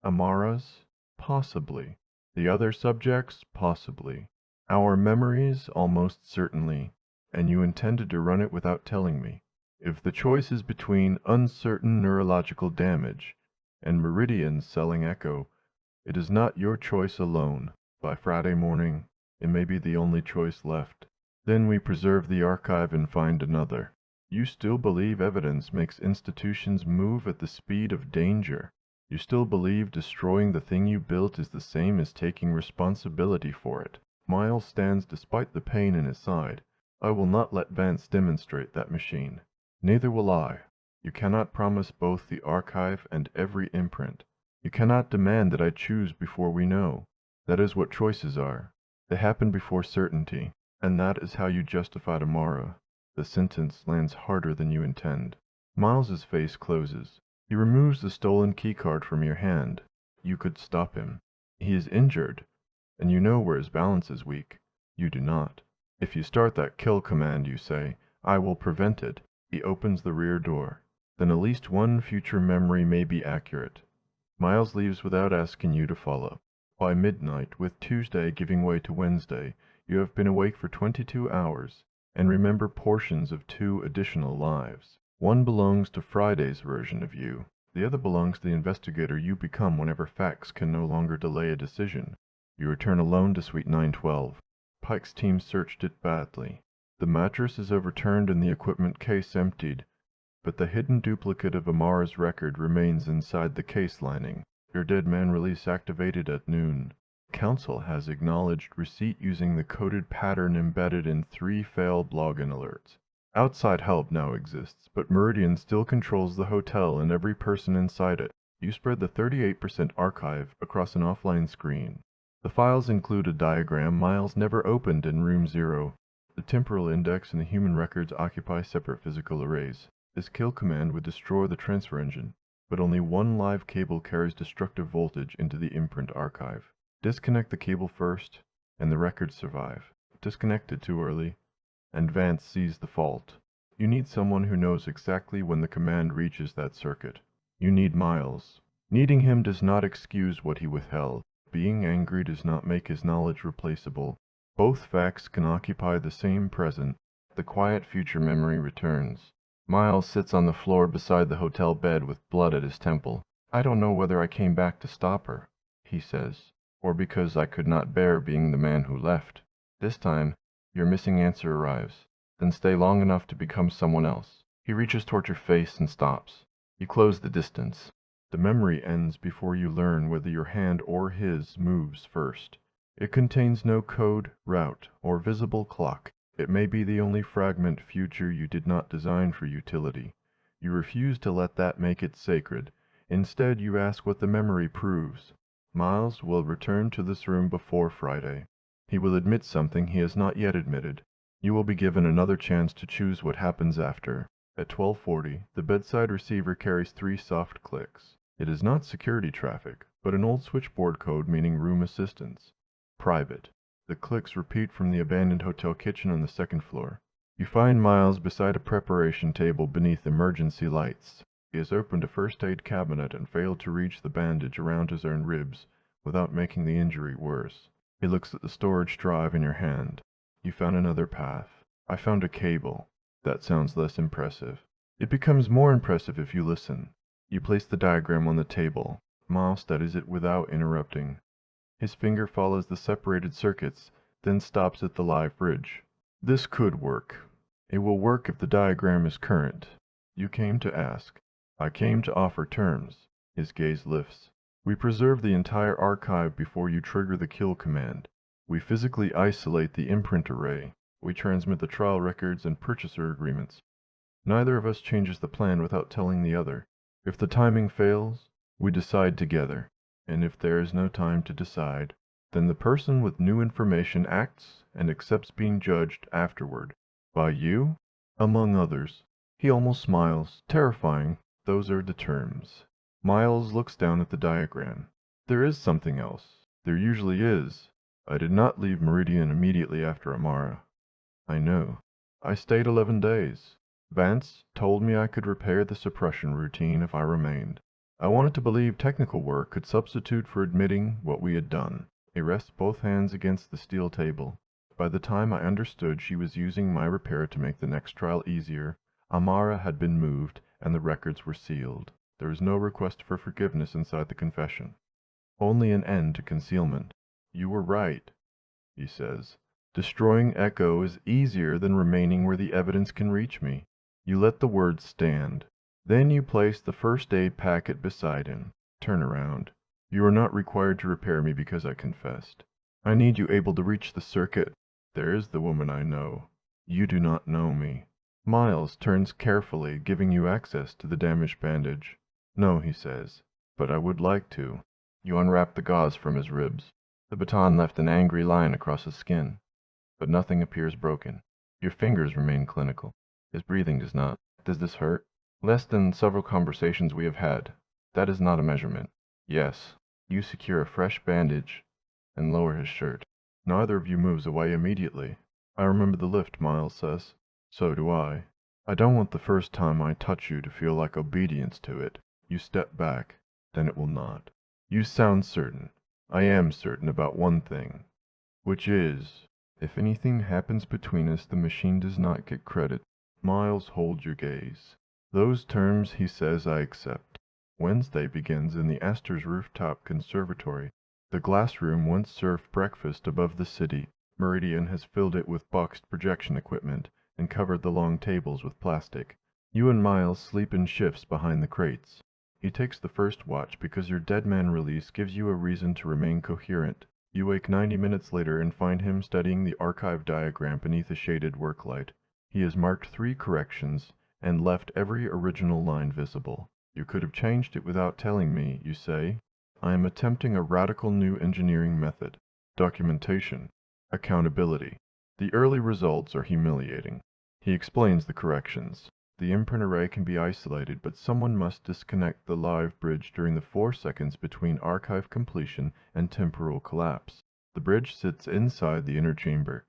Amara's? Possibly. The other subjects? Possibly. Our memories? Almost certainly. And you intended to run it without telling me. If the choice is between uncertain neurological damage and Meridian's selling Echo, it is not your choice alone. By Friday morning, it may be the only choice left. Then we preserve the archive and find another. You still believe evidence makes institutions move at the speed of danger. You still believe destroying the thing you built is the same as taking responsibility for it. Miles stands despite the pain in his side. I will not let Vance demonstrate that machine. Neither will I. You cannot promise both the archive and every imprint. You cannot demand that I choose before we know. That is what choices are. They happen before certainty, and that is how you justified Amara. The sentence lands harder than you intend. Miles's face closes. He removes the stolen keycard from your hand. You could stop him. He is injured, and you know where his balance is weak. You do not. If you start that kill command, you say, I will prevent it. He opens the rear door. Then at least one future memory may be accurate. Miles leaves without asking you to follow. By midnight, with Tuesday giving way to Wednesday, you have been awake for 22 hours, and remember portions of 2 additional lives. One belongs to Friday's version of you. The other belongs to the investigator you become whenever facts can no longer delay a decision. You return alone to Suite 912. Pike's team searched it badly. The mattress is overturned and the equipment case emptied, but the hidden duplicate of Amara's record remains inside the case lining. Your dead man release activated at noon. Council has acknowledged receipt using the coded pattern embedded in 3 failed login alerts. Outside help now exists, but Meridian still controls the hotel and every person inside it. You spread the 38% archive across an offline screen. The files include a diagram Miles never opened in room 0. The temporal index and the human records occupy separate physical arrays. This kill command would destroy the transfer engine, but only one live cable carries destructive voltage into the imprint archive. Disconnect the cable first, and the records survive. Disconnect it too early, and Vance sees the fault. You need someone who knows exactly when the command reaches that circuit. You need Miles. Needing him does not excuse what he withheld. Being angry does not make his knowledge replaceable. Both facts can occupy the same present. The quiet future memory returns. Miles sits on the floor beside the hotel bed with blood at his temple. I don't know whether I came back to stop her, he says, or because I could not bear being the man who left. This time, your missing answer arrives. Then stay long enough to become someone else. He reaches toward your face and stops. You close the distance. The memory ends before you learn whether your hand or his moves first. It contains no code, route, or visible clock. It may be the only fragment future you did not design for utility. You refuse to let that make it sacred. Instead, you ask what the memory proves. Miles will return to this room before Friday. He will admit something he has not yet admitted. You will be given another chance to choose what happens after. At 12:40, the bedside receiver carries 3 soft clicks. It is not security traffic, but an old switchboard code meaning room assistance. Private. The clicks repeat from the abandoned hotel kitchen on the 2nd floor. You find Miles beside a preparation table beneath emergency lights. He has opened a first aid cabinet and failed to reach the bandage around his own ribs without making the injury worse. He looks at the storage drive in your hand. You found another path. I found a cable. That sounds less impressive. It becomes more impressive if you listen. You place the diagram on the table. Miles studies it without interrupting. His finger follows the separated circuits, then stops at the live bridge. This could work. It will work if the diagram is current. You came to ask. I came to offer terms. His gaze lifts. We preserve the entire archive before you trigger the kill command. We physically isolate the imprint array. We transmit the trial records and purchaser agreements. Neither of us changes the plan without telling the other. If the timing fails, we decide together. And if there is no time to decide, then the person with new information acts and accepts being judged afterward. By you, among others. He almost smiles. Terrifying. Those are the terms. Miles looks down at the diagram. There is something else. There usually is. I did not leave Meridian immediately after Amara. I know. I stayed 11 days. Vance told me I could repair the suppression routine if I remained. I wanted to believe technical work could substitute for admitting what we had done. He rests both hands against the steel table. By the time I understood she was using my repair to make the next trial easier, Amara had been moved and the records were sealed. There is no request for forgiveness inside the confession. Only an end to concealment. You were right, he says. Destroying Echo is easier than remaining where the evidence can reach me. You let the words stand. Then you place the first aid packet beside him. Turn around. You are not required to repair me because I confessed. I need you able to reach the circuit. There is the woman I know. You do not know me. Miles turns carefully, giving you access to the damaged bandage. No, he says, but I would like to. You unwrap the gauze from his ribs. The baton left an angry line across his skin, but nothing appears broken. Your fingers remain clinical. His breathing does not. Does this hurt? Less than several conversations we have had. That is not a measurement. Yes. You secure a fresh bandage and lower his shirt. Neither of you moves away immediately. I remember the lift, Miles says. So do I. I don't want the first time I touch you to feel like obedience to it. You step back. Then it will not. You sound certain. I am certain about one thing, which is, if anything happens between us, the machine does not get credit. Miles, hold your gaze. Those terms, he says, I accept. Wednesday begins in the Astor's rooftop conservatory. The glass room once served breakfast above the city. Meridian has filled it with boxed projection equipment and covered the long tables with plastic. You and Miles sleep in shifts behind the crates. He takes the first watch because your dead man release gives you a reason to remain coherent. You wake 90 minutes later and find him studying the archive diagram beneath a shaded work light. He has marked 3 corrections and left every original line visible. You could have changed it without telling me, you say. I am attempting a radical new engineering method. Documentation. Accountability. The early results are humiliating. He explains the corrections. The imprint array can be isolated, but someone must disconnect the live bridge during the 4 seconds between archive completion and temporal collapse. The bridge sits inside the inner chamber.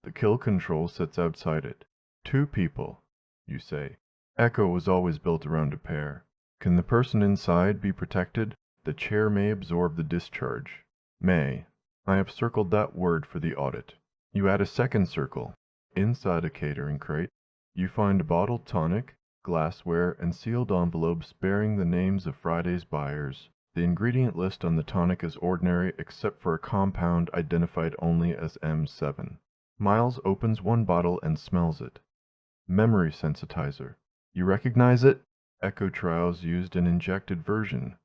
The kill control sits outside it. 2 people, you say. Echo was always built around a pair. Can the person inside be protected? The chair may absorb the discharge. May. I have circled that word for the audit. You add a second circle. Inside a catering crate, you find bottled tonic, glassware, and sealed envelopes bearing the names of Friday's buyers. The ingredient list on the tonic is ordinary except for a compound identified only as M7. Miles opens one bottle and smells it. Memory sensitizer. You recognize it? Echo Trials used an injected version.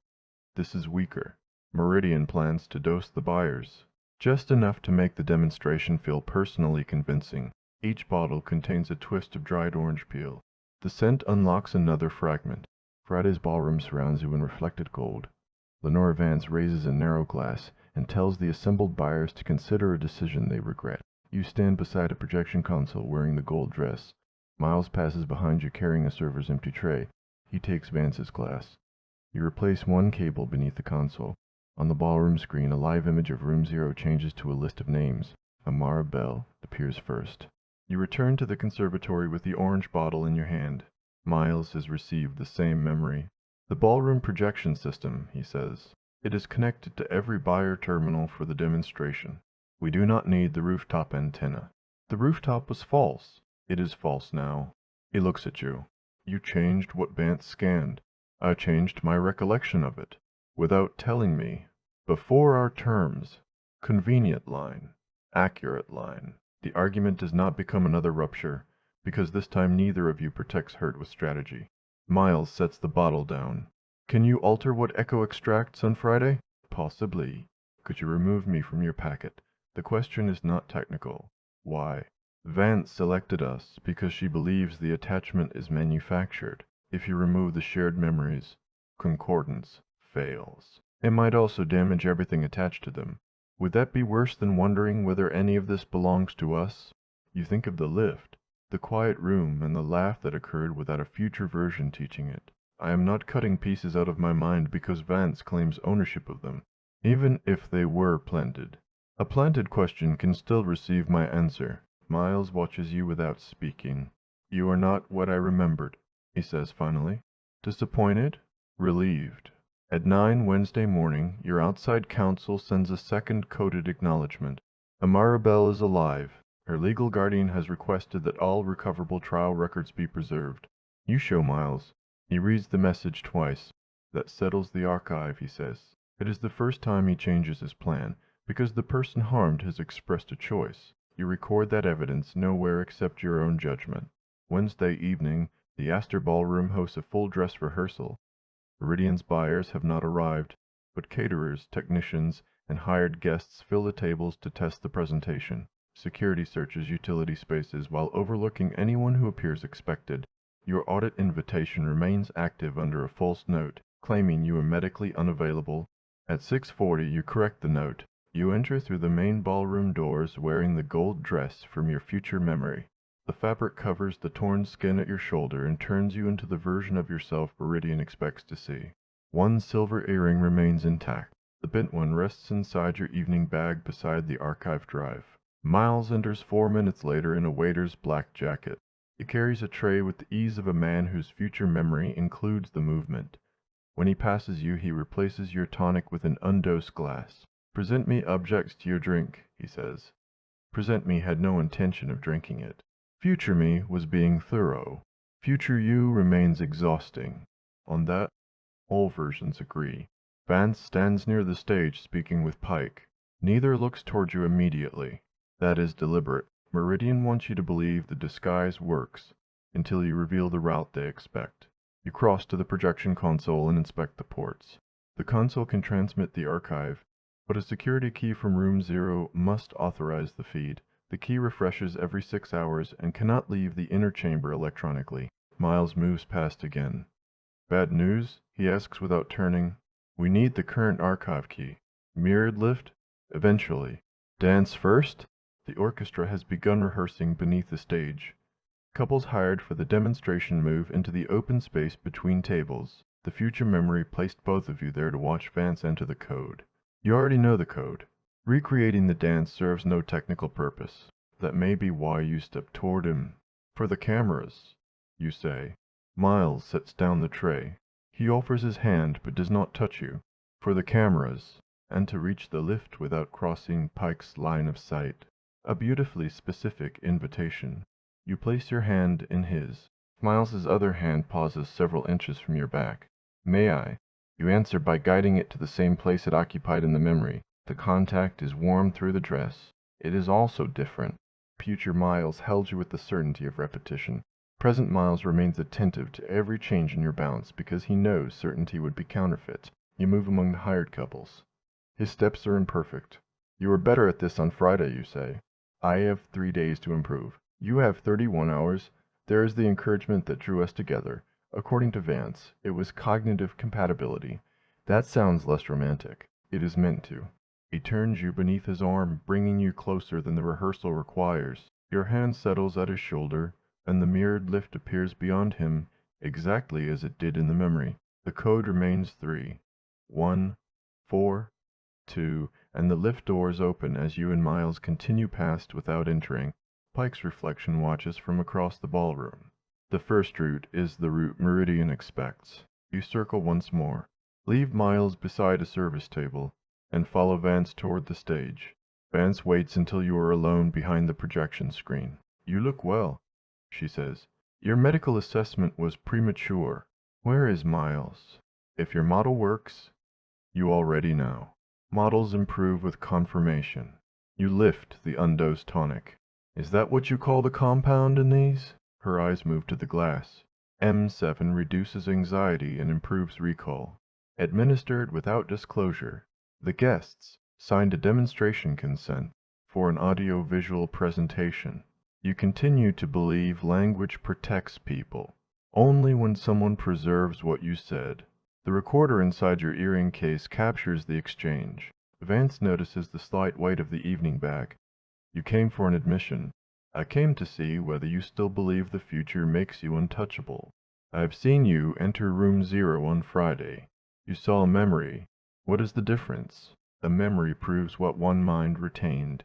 This is weaker. Meridian plans to dose the buyers. Just enough to make the demonstration feel personally convincing. Each bottle contains a twist of dried orange peel. The scent unlocks another fragment. Friday's ballroom surrounds you in reflected gold. Lenore Vance raises a narrow glass and tells the assembled buyers to consider a decision they regret. You stand beside a projection console wearing the gold dress. Miles passes behind you carrying a server's empty tray. He takes Vance's glass. You replace one cable beneath the console. On the ballroom screen, a live image of Room Zero changes to a list of names. Amara Bell appears first. You return to the conservatory with the orange bottle in your hand. Miles has received the same memory. The ballroom projection system, he says. It is connected to every buyer terminal for the demonstration. We do not need the rooftop antenna. The rooftop was false. It is false now. He looks at you. You changed what Vance scanned. I changed my recollection of it. Without telling me. Before our terms. Convenient line. Accurate line. The argument does not become another rupture, because this time neither of you protects hurt with strategy. Miles sets the bottle down. Can you alter what Echo extracts on Friday? Possibly. Could you remove me from your packet? The question is not technical. Why? Vance selected us because she believes the attachment is manufactured. If you remove the shared memories, concordance fails. It might also damage everything attached to them. Would that be worse than wondering whether any of this belongs to us? You think of the lift, the quiet room, and the laugh that occurred without a future version teaching it. I am not cutting pieces out of my mind because Vance claims ownership of them, even if they were planted. A planted question can still receive my answer. Miles watches you without speaking. You are not what I remembered, he says finally. Disappointed? Relieved. At 9 Wednesday morning, your outside counsel sends a second coded acknowledgement. Amara Bell is alive. Her legal guardian has requested that all recoverable trial records be preserved. You show Miles. He reads the message twice. That settles the archive, he says. It is the first time he changes his plan, because the person harmed has expressed a choice. You record that evidence nowhere except your own judgment. Wednesday evening, the Astor Ballroom hosts a full dress rehearsal. Iridian's buyers have not arrived, but caterers, technicians, and hired guests fill the tables to test the presentation. Security searches utility spaces while overlooking anyone who appears expected. Your audit invitation remains active under a false note, claiming you are medically unavailable. At 6:40, you correct the note. You enter through the main ballroom doors wearing the gold dress from your future memory. The fabric covers the torn skin at your shoulder and turns you into the version of yourself Iridian expects to see. One silver earring remains intact. The bent one rests inside your evening bag beside the archive drive. Miles enters 4 minutes later in a waiter's black jacket. He carries a tray with the ease of a man whose future memory includes the movement. When he passes you, he replaces your tonic with an undosed glass. Present me objects to your drink, he says. Present me had no intention of drinking it. Future me was being thorough. Future you remains exhausting. On that, all versions agree. Vance stands near the stage speaking with Pike. Neither looks toward you immediately. That is deliberate. Meridian wants you to believe the disguise works until you reveal the route they expect. You cross to the projection console and inspect the ports. The console can transmit the archive, but a security key from Room Zero must authorize the feed. The key refreshes every 6 hours and cannot leave the inner chamber electronically. Miles moves past again. Bad news? He asks without turning. We need the current archive key. Mirrored lift? Eventually. Dance first? The orchestra has begun rehearsing beneath the stage. Couples hired for the demonstration move into the open space between tables. The future memory placed both of you there to watch Vance enter the code. You already know the code. Recreating the dance serves no technical purpose. That may be why you step toward him. For the cameras, you say. Miles sets down the tray. He offers his hand but does not touch you. For the cameras, and to reach the lift without crossing Pike's line of sight. A beautifully specific invitation. You place your hand in his. Miles's other hand pauses several inches from your back. May I? You answer by guiding it to the same place it occupied in the memory. The contact is warm through the dress. It is also different. Future Miles held you with the certainty of repetition. Present Miles remains attentive to every change in your bounce because he knows certainty would be counterfeit. You move among the hired couples. His steps are imperfect. You were better at this on Friday, you say. I have 3 days to improve. You have 31 hours. There is the encouragement that drew us together. According to Vance, it was cognitive compatibility. That sounds less romantic. It is meant to. He turns you beneath his arm, bringing you closer than the rehearsal requires. Your hand settles at his shoulder, and the mirrored lift appears beyond him exactly as it did in the memory. The code remains 3. 1, 4, 2, and the lift doors open as you and Miles continue past without entering. Pike's reflection watches from across the ballroom. The first route is the route Meridian expects. You circle once more. Leave Miles beside a service table, and follow Vance toward the stage. Vance waits until you are alone behind the projection screen. "You look well," she says. "Your medical assessment was premature. Where is Miles? If your model works, you already know. Models improve with confirmation. You lift the undosed tonic. Is that what you call the compound in these?" Her eyes move to the glass. M7 reduces anxiety and improves recall. Administered without disclosure. The guests signed a demonstration consent for an audio-visual presentation. You continue to believe language protects people. Only when someone preserves what you said. The recorder inside your earring case captures the exchange. Vance notices the slight weight of the evening bag. "You came for an admission. I came to see whether you still believe the future makes you untouchable. I have seen you enter room 0 on Friday. You saw a memory. What is the difference? A memory proves what one mind retained.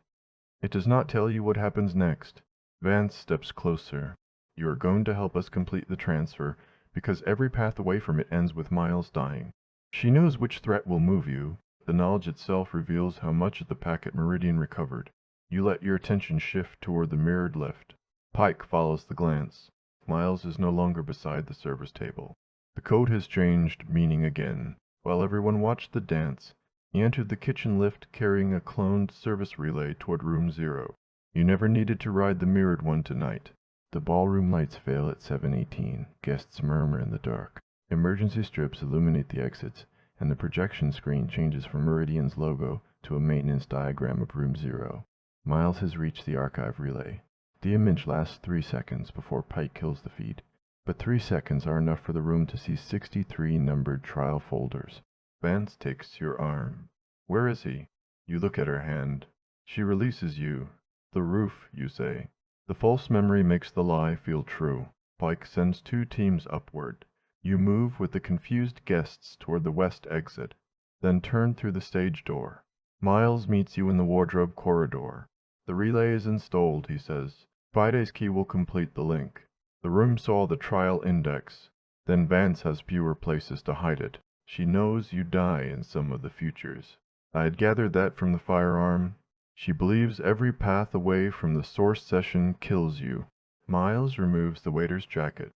It does not tell you what happens next." Vance steps closer. "You are going to help us complete the transfer, because every path away from it ends with Miles dying." She knows which threat will move you. The knowledge itself reveals how much of the packet Meridian recovered. You let your attention shift toward the mirrored lift. Pike follows the glance. Miles is no longer beside the service table. The code has changed meaning again. While everyone watched the dance, he entered the kitchen lift carrying a cloned service relay toward room 0. You never needed to ride the mirrored one tonight. The ballroom lights fail at 7:18. Guests murmur in the dark. Emergency strips illuminate the exits, and the projection screen changes from Meridian's logo to a maintenance diagram of room 0. Miles has reached the archive relay. The image lasts 3 seconds before Pike kills the feed, but 3 seconds are enough for the room to see 63 numbered trial folders. Vance takes your arm. "Where is he?" You look at her hand. She releases you. "The roof," you say. The false memory makes the lie feel true. Pike sends 2 teams upward. You move with the confused guests toward the west exit, then turn through the stage door. Miles meets you in the wardrobe corridor. "The relay is installed," he says. "Friday's key will complete the link." The room saw the trial index. Then Vance has fewer places to hide it. She knows you die in some of the futures. I had gathered that from the firearm. She believes every path away from the source session kills you. Miles removes the waiter's jacket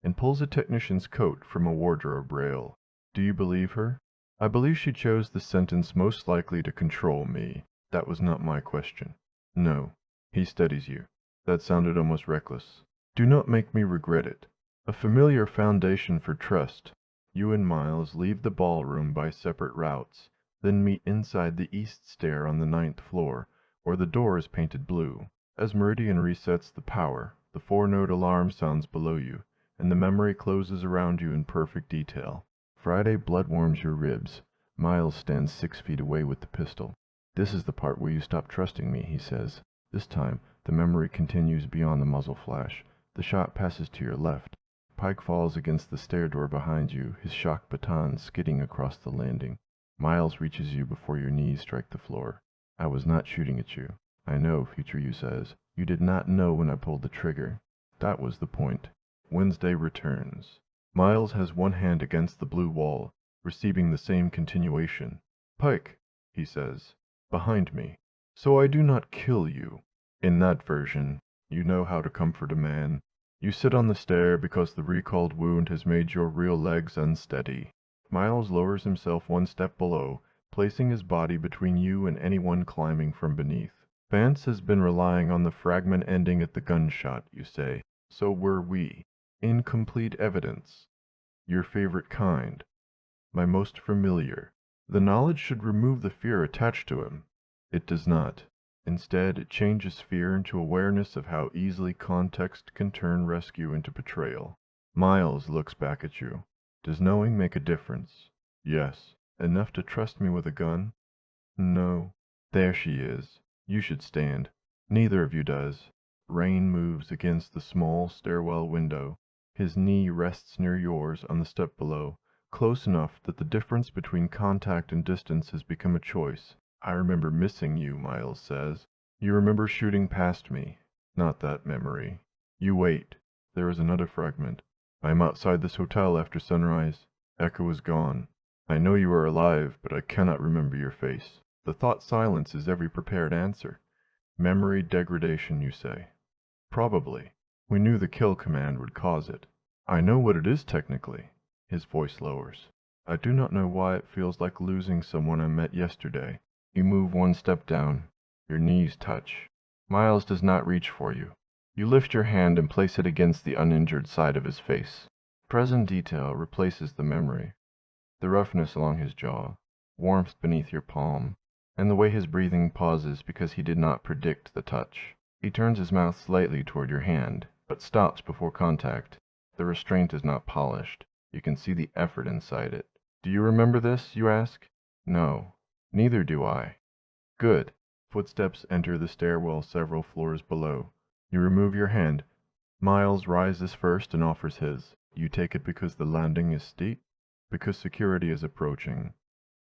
and pulls a technician's coat from a wardrobe rail. "Do you believe her?" "I believe she chose the sentence most likely to control me. That was not my question." "No." He steadies you. "That sounded almost reckless. Do not make me regret it." A familiar foundation for trust. You and Miles leave the ballroom by separate routes, then meet inside the east stair on the 9th floor, where the door is painted blue. As Meridian resets the power, the 4-note alarm sounds below you, and the memory closes around you in perfect detail. Friday blood warms your ribs. Miles stands 6 feet away with the pistol. "This is the part where you stop trusting me," he says. This time, the memory continues beyond the muzzle flash. The shot passes to your left. Pike falls against the stair door behind you, his shock baton skidding across the landing. Miles reaches you before your knees strike the floor. "I was not shooting at you." "I know," future you says. "You did not know when I pulled the trigger." That was the point. Wednesday returns. Miles has one hand against the blue wall, receiving the same continuation. "Pike," he says, "behind me. So I do not kill you." In that version, you know how to comfort a man. You sit on the stair because the recalled wound has made your real legs unsteady. Miles lowers himself 1 step below, placing his body between you and anyone climbing from beneath. "Vance has been relying on the fragment ending at the gunshot," you say. "So were we. Incomplete evidence. Your favorite kind. My most familiar. The knowledge should remove the fear attached to him. It does not. Instead, it changes fear into awareness of how easily context can turn rescue into betrayal." Miles looks back at you. "Does knowing make a difference?" "Yes." Enough to trust me with a gun? No. There she is. You should stand. Neither of you does. Rain moves against the small stairwell window. His knee rests near yours on the step below, close enough that the difference between contact and distance has become a choice. I remember missing you, Miles says. You remember shooting past me. Not that memory. You wait. There is another fragment. I am outside this hotel after sunrise. Echo is gone. I know you are alive, but I cannot remember your face. The thought silence is every prepared answer. Memory degradation, you say. Probably. We knew the kill command would cause it. I know what it is technically. His voice lowers. I do not know why it feels like losing someone I met yesterday. You move one step down. Your knees touch. Miles does not reach for you. You lift your hand and place it against the uninjured side of his face. Present detail replaces the memory. The roughness along his jaw, warmth beneath your palm, and the way his breathing pauses because he did not predict the touch. He turns his mouth slightly toward your hand, but stops before contact. The restraint is not polished. You can see the effort inside it. Do you remember this, you ask? No. Neither do I. Good. Footsteps enter the stairwell several floors below. You remove your hand. Miles rises first and offers his. You take it because the landing is steep, because security is approaching,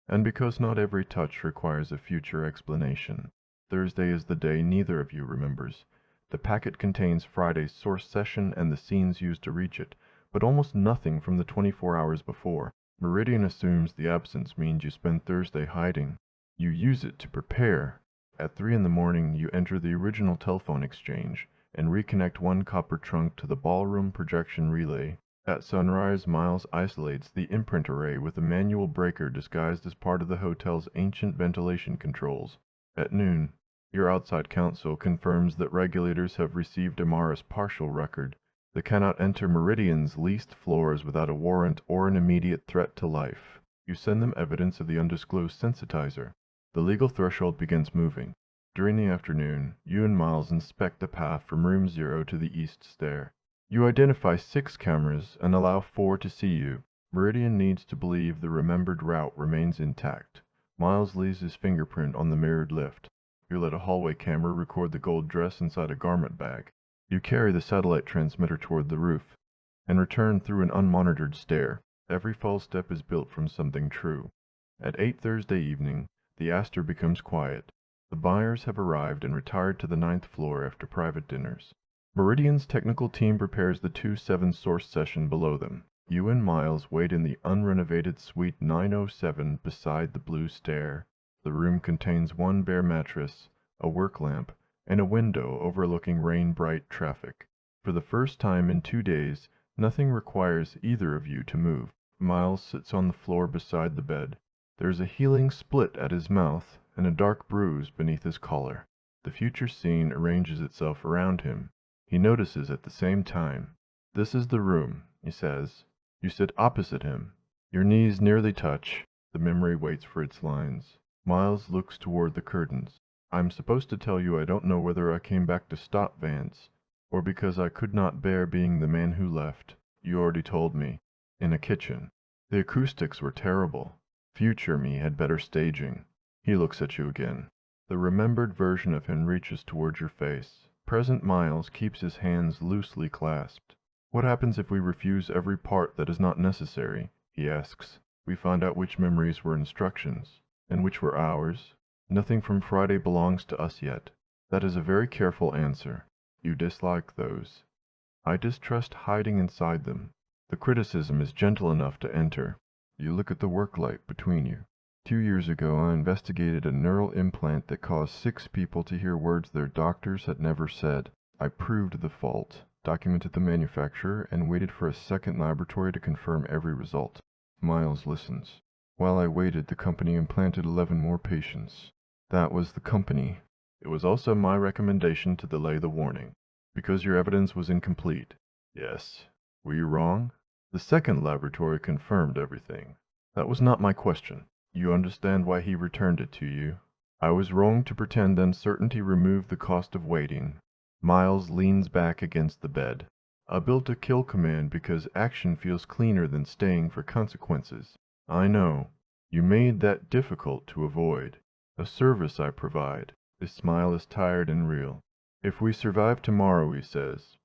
and because not every touch requires a future explanation. Thursday is the day neither of you remembers. The packet contains Friday's source session and the scenes used to reach it, but almost nothing from the 24 hours before. Meridian assumes the absence means you spend Thursday hiding. You use it to prepare. At 3 in the morning, you enter the original telephone exchange and reconnect one copper trunk to the ballroom projection relay. At sunrise, Miles isolates the imprint array with a manual breaker disguised as part of the hotel's ancient ventilation controls. At noon, your outside counsel confirms that regulators have received Amara's partial record. They cannot enter Meridian's leased floors without a warrant or an immediate threat to life. You send them evidence of the undisclosed sensitizer. The legal threshold begins moving. During the afternoon, you and Miles inspect the path from room 0 to the east stair. You identify 6 cameras and allow 4 to see you. Meridian needs to believe the remembered route remains intact. Miles leaves his fingerprint on the mirrored lift. You let a hallway camera record the gold dress inside a garment bag. You carry the satellite transmitter toward the roof and return through an unmonitored stair. Every false step is built from something true. At 8 Thursday evening, the Astor becomes quiet. The buyers have arrived and retired to the 9th floor after private dinners. Meridian's technical team prepares the 2-7 source session below them. You and Miles wait in the unrenovated suite 907 beside the blue stair. The room contains one bare mattress, a work lamp, and a window overlooking rain-bright traffic. For the first time in 2 days, nothing requires either of you to move. Miles sits on the floor beside the bed. There is a healing split at his mouth and a dark bruise beneath his collar. The future scene arranges itself around him. He notices at the same time. This is the room, he says. You sit opposite him. Your knees nearly touch. The memory waits for its lines. Miles looks toward the curtains. I'm supposed to tell you I don't know whether I came back to stop Vance, or because I could not bear being the man who left. You already told me. In a kitchen. The acoustics were terrible. Future me had better staging. He looks at you again. The remembered version of him reaches toward your face. Present Miles keeps his hands loosely clasped. What happens if we refuse every part that is not necessary? He asks. We find out which memories were instructions, and which were ours. Nothing from Friday belongs to us yet. That is a very careful answer. You dislike those. I distrust hiding inside them. The criticism is gentle enough to enter. You look at the work light between you. 2 years ago, I investigated a neural implant that caused 6 people to hear words their doctors had never said. I proved the fault, documented the manufacturer, and waited for a second laboratory to confirm every result. Miles listens. While I waited, the company implanted 11 more patients. That was the company. It was also my recommendation to delay the warning, because your evidence was incomplete. Yes. Were you wrong? The second laboratory confirmed everything. That was not my question. You understand why he returned it to you. I was wrong to pretend uncertainty removed the cost of waiting. Miles leans back against the bed. I built a kill command because action feels cleaner than staying for consequences. I know. You made that difficult to avoid. A service I provide. His smile is tired and real. If we survive tomorrow, he says,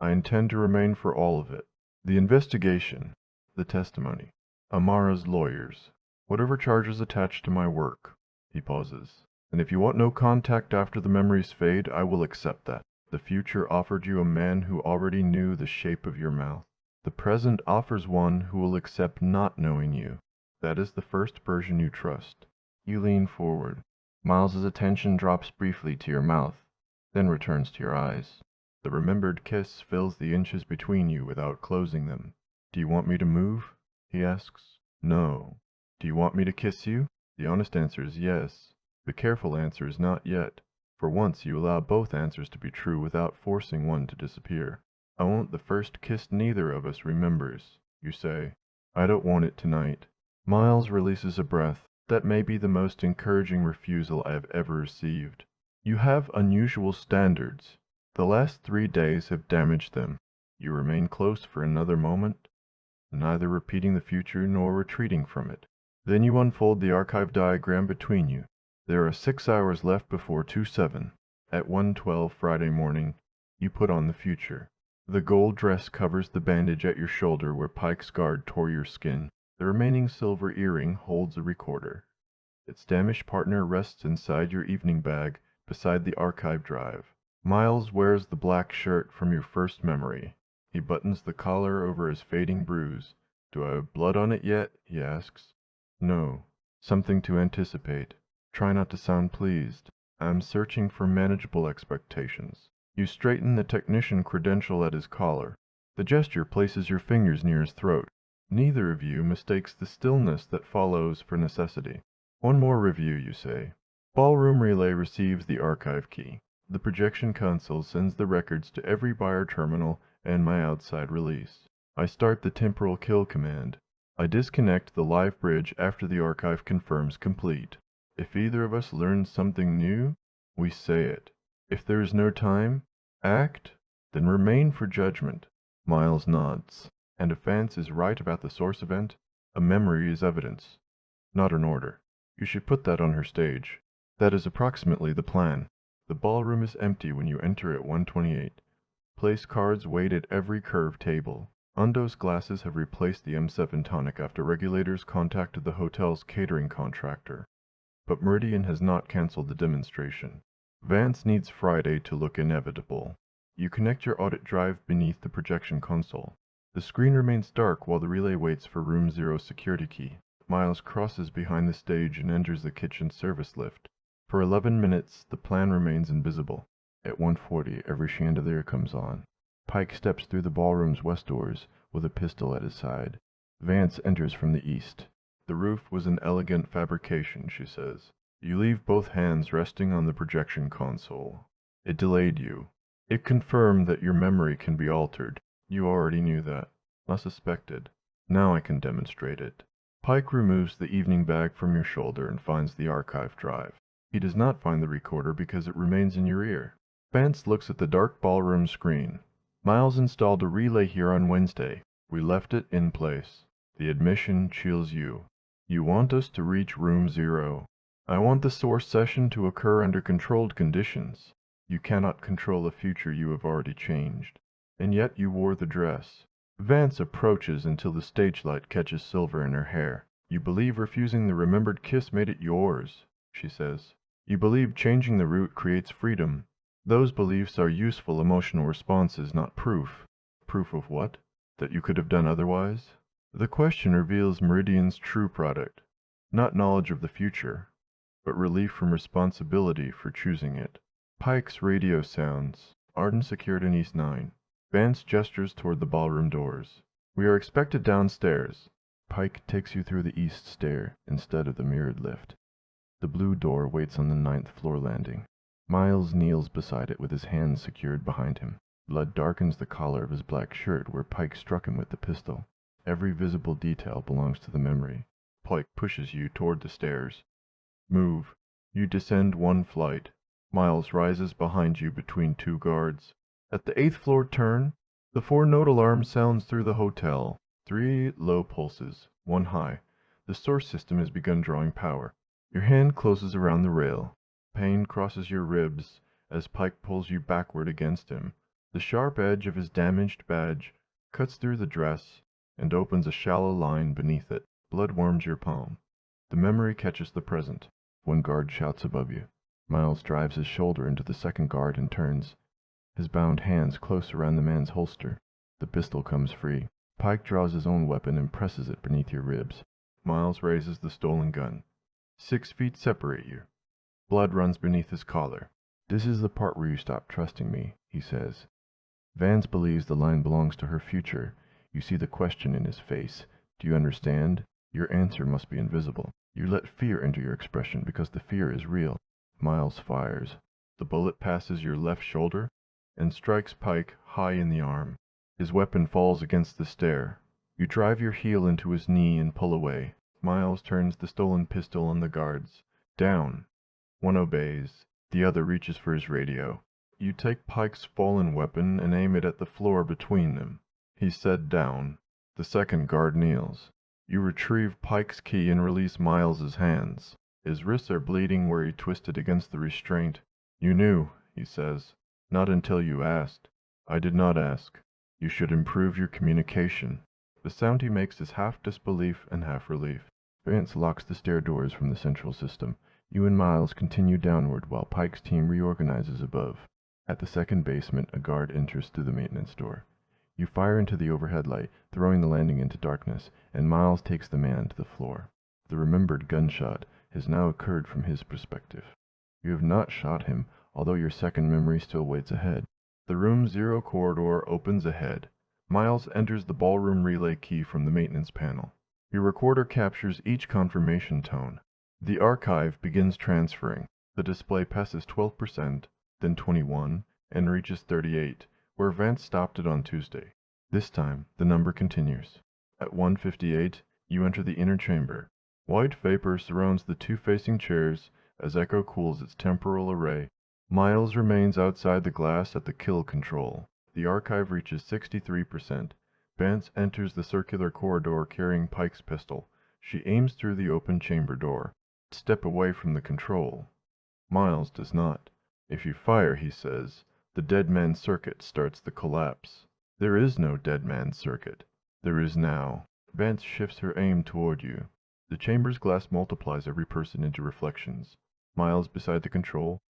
I intend to remain for all of it. The investigation, the testimony, Amara's lawyers, whatever charges attached to my work. He pauses. And if you want no contact after the memories fade, I will accept that. The future offered you a man who already knew the shape of your mouth. The present offers one who will accept not knowing you. That is the first version you trust. You lean forward. Miles's attention drops briefly to your mouth, then returns to your eyes. The remembered kiss fills the inches between you without closing them. Do you want me to move? He asks. No. Do you want me to kiss you? The honest answer is yes. The careful answer is not yet. For once you allow both answers to be true without forcing one to disappear. I want the first kiss neither of us remembers. You say, I don't want it tonight. Miles releases a breath. That may be the most encouraging refusal I have ever received. You have unusual standards. The last 3 days have damaged them. You remain close for another moment, neither repeating the future nor retreating from it. Then you unfold the archive diagram between you. There are 6 hours left before 2/7. At 1:12 Friday morning, you put on the future. The gold dress covers the bandage at your shoulder where Pike's guard tore your skin. The remaining silver earring holds a recorder. Its damaged partner rests inside your evening bag beside the archive drive. Miles wears the black shirt from your first memory. He buttons the collar over his fading bruise. Do I have blood on it yet? He asks. No. Something to anticipate. Try not to sound pleased. I'm searching for manageable expectations. You straighten the technician credential at his collar. The gesture places your fingers near his throat. Neither of you mistakes the stillness that follows for necessity. One more review, you say. Ballroom relay receives the archive key. The projection console sends the records to every buyer terminal and my outside release. I start the temporal kill command. I disconnect the live bridge after the archive confirms complete. If either of us learns something new, we say it. If there is no time, act, then remain for judgment. Miles nods. And if Vance is right about the source event, a memory is evidence, not an order. You should put that on her stage. That is approximately the plan. The ballroom is empty when you enter at 1:28. Place cards weighed at every curved table. Undo's glasses have replaced the M7 tonic after regulators contacted the hotel's catering contractor. But Meridian has not canceled the demonstration. Vance needs Friday to look inevitable. You connect your audit drive beneath the projection console. The screen remains dark while the relay waits for Room 0's security key. Miles crosses behind the stage and enters the kitchen service lift. For 11 minutes, the plan remains invisible. At 1:40, every chandelier comes on. Pike steps through the ballroom's west doors with a pistol at his side. Vance enters from the east. The roof was an elegant fabrication, she says. You leave both hands resting on the projection console. It delayed you. It confirmed that your memory can be altered. You already knew that. I suspected. Now I can demonstrate it. Pike removes the evening bag from your shoulder and finds the archive drive. He does not find the recorder because it remains in your ear. Vance looks at the dark ballroom screen. Miles installed a relay here on Wednesday. We left it in place. The admission chills you. You want us to reach Room 0. I want the source session to occur under controlled conditions. You cannot control a future you have already changed. And yet you wore the dress. Vance approaches until the stage light catches silver in her hair. You believe refusing the remembered kiss made it yours, she says. You believe changing the route creates freedom. Those beliefs are useful emotional responses, not proof. Proof of what? That you could have done otherwise? The question reveals Meridian's true product. Not knowledge of the future, but relief from responsibility for choosing it. Pike's radio sounds. Arden secured in East 9. Vance gestures toward the ballroom doors. We are expected downstairs. Pike takes you through the east stair instead of the mirrored lift. The blue door waits on the 9th floor landing. Miles kneels beside it with his hands secured behind him. Blood darkens the collar of his black shirt where Pike struck him with the pistol. Every visible detail belongs to the memory. Pike pushes you toward the stairs. Move. You descend 1 flight. Miles rises behind you between 2 guards. At the 8th floor turn, the 4-note alarm sounds through the hotel. 3 low pulses, 1 high. The source system has begun drawing power. Your hand closes around the rail. Pain crosses your ribs as Pike pulls you backward against him. The sharp edge of his damaged badge cuts through the dress and opens a shallow line beneath it. Blood warms your palm. The memory catches the present. One guard shouts above you. Miles drives his shoulder into the second guard and turns, his bound hands close around the man's holster. The pistol comes free. Pike draws his own weapon and presses it beneath your ribs. Miles raises the stolen gun. 6 feet separate you. Blood runs beneath his collar. "This is the part where you stop trusting me," he says. Vance believes the line belongs to her future. You see the question in his face. Do you understand? Your answer must be invisible. You let fear into your expression because the fear is real. Miles fires. The bullet passes your left shoulder and strikes Pike high in the arm. His weapon falls against the stair. You drive your heel into his knee and pull away. Miles turns the stolen pistol on the guards. "Down." One obeys. The other reaches for his radio. You take Pike's fallen weapon and aim it at the floor between them. He said down. The second guard kneels. You retrieve Pike's key and release Miles's hands. His wrists are bleeding where he twisted against the restraint. "You knew," he says. "Not until you asked." "I did not ask." "You should improve your communication." The sound he makes is half disbelief and half relief. Vance locks the stair doors from the central system. You and Miles continue downward while Pike's team reorganizes above. At the second basement, a guard enters through the maintenance door. You fire into the overhead light, throwing the landing into darkness, and Miles takes the man to the floor. The remembered gunshot has now occurred from his perspective. You have not shot him, although your second memory still waits ahead. The room 0 corridor opens ahead. Miles enters the ballroom relay key from the maintenance panel. Your recorder captures each confirmation tone. The archive begins transferring. The display passes 12%, then 21, and reaches 38, where Vance stopped it on Tuesday. This time, the number continues. At 1:58, you enter the inner chamber. White vapor surrounds the two facing chairs as Echo cools its temporal array. Miles remains outside the glass at the kill control. The archive reaches 63%. Vance enters the circular corridor carrying Pike's pistol. She aims through the open chamber door. Step away from the control. Miles does not. "If you fire," he says, "the dead man circuit starts the collapse." There is no dead man circuit. There is now. Vance shifts her aim toward you. The chamber's glass multiplies every person into reflections. Miles beside the control,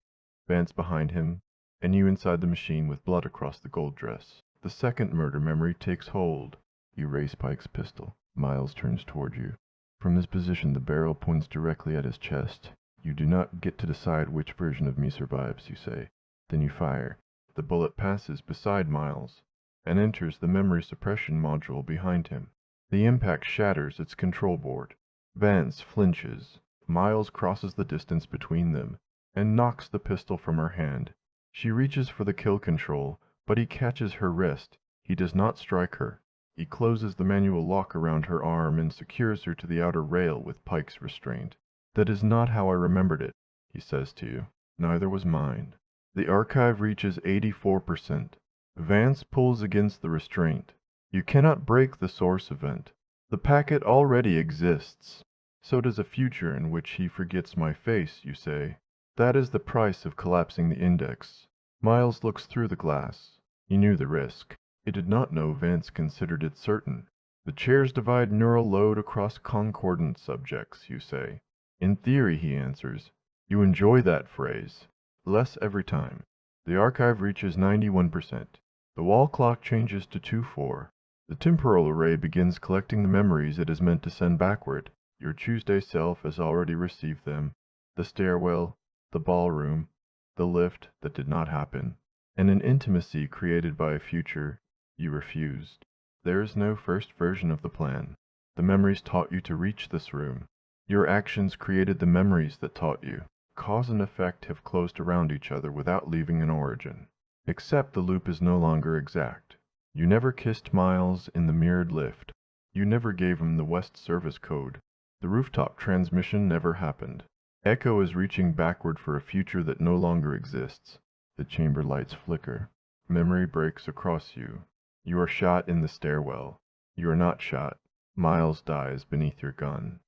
Vance behind him, and you inside the machine with blood across the gold dress. The second murder memory takes hold. You raise Pike's pistol. Miles turns toward you. From this position, the barrel points directly at his chest. "You do not get to decide which version of me survives," you say. Then you fire. The bullet passes beside Miles and enters the memory suppression module behind him. The impact shatters its control board. Vance flinches. Miles crosses the distance between them and knocks the pistol from her hand. She reaches for the kill control, but he catches her wrist. He does not strike her. He closes the manual lock around her arm and secures her to the outer rail with Pike's restraint. "That is not how I remembered it," he says to you. "Neither was mine." The archive reaches 84%. Vance pulls against the restraint. You cannot break the source event. The packet already exists. "So does a future in which he forgets my face," you say. "That is the price of collapsing the index." Miles looks through the glass. He knew the risk. He did not know Vance considered it certain. "The chairs divide neural load across concordant subjects," you say. "In theory," he answers. You enjoy that phrase. Less every time. The archive reaches 91%. The wall clock changes to 2:4. The temporal array begins collecting the memories it is meant to send backward. Your Tuesday self has already received them. The stairwell, the ballroom, the lift that did not happen, and an intimacy created by a future you refused. There is no first version of the plan. The memories taught you to reach this room. Your actions created the memories that taught you. Cause and effect have closed around each other without leaving an origin. Except the loop is no longer exact. You never kissed Miles in the mirrored lift. You never gave him the West Service code. The rooftop transmission never happened. Echo is reaching backward for a future that no longer exists. The chamber lights flicker. Memory breaks across you. You are shot in the stairwell. You are not shot. Miles dies beneath your gun.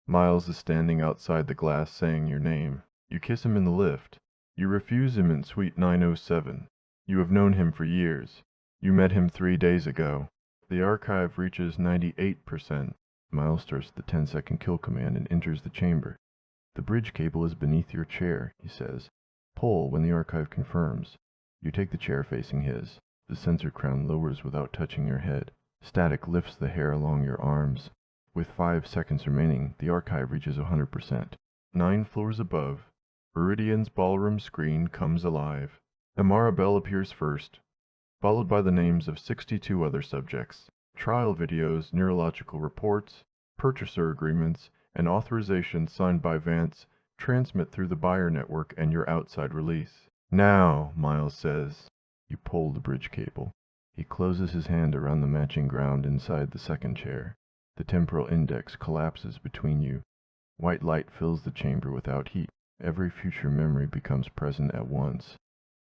Miles is standing outside the glass saying your name. You kiss him in the lift. You refuse him in suite 907. You have known him for years. You met him 3 days ago. The archive reaches 98%. Miles starts the 10-second kill command and enters the chamber. The bridge cable is beneath your chair, he says. Pull when the archive confirms. You take the chair facing his. The sensor crown lowers without touching your head. Static lifts the hair along your arms. With 5 seconds remaining, the archive reaches 100%. 9 floors above, Viridian's ballroom screen comes alive. Amara Bell appears first, followed by the names of 62 other subjects. Trial videos, neurological reports, purchaser agreements, and authorizations signed by Vance transmit through the buyer network and your outside release. Now, Miles says. You pull the bridge cable. He closes his hand around the matching ground inside the second chair. The temporal index collapses between you. White light fills the chamber without heat. Every future memory becomes present at once.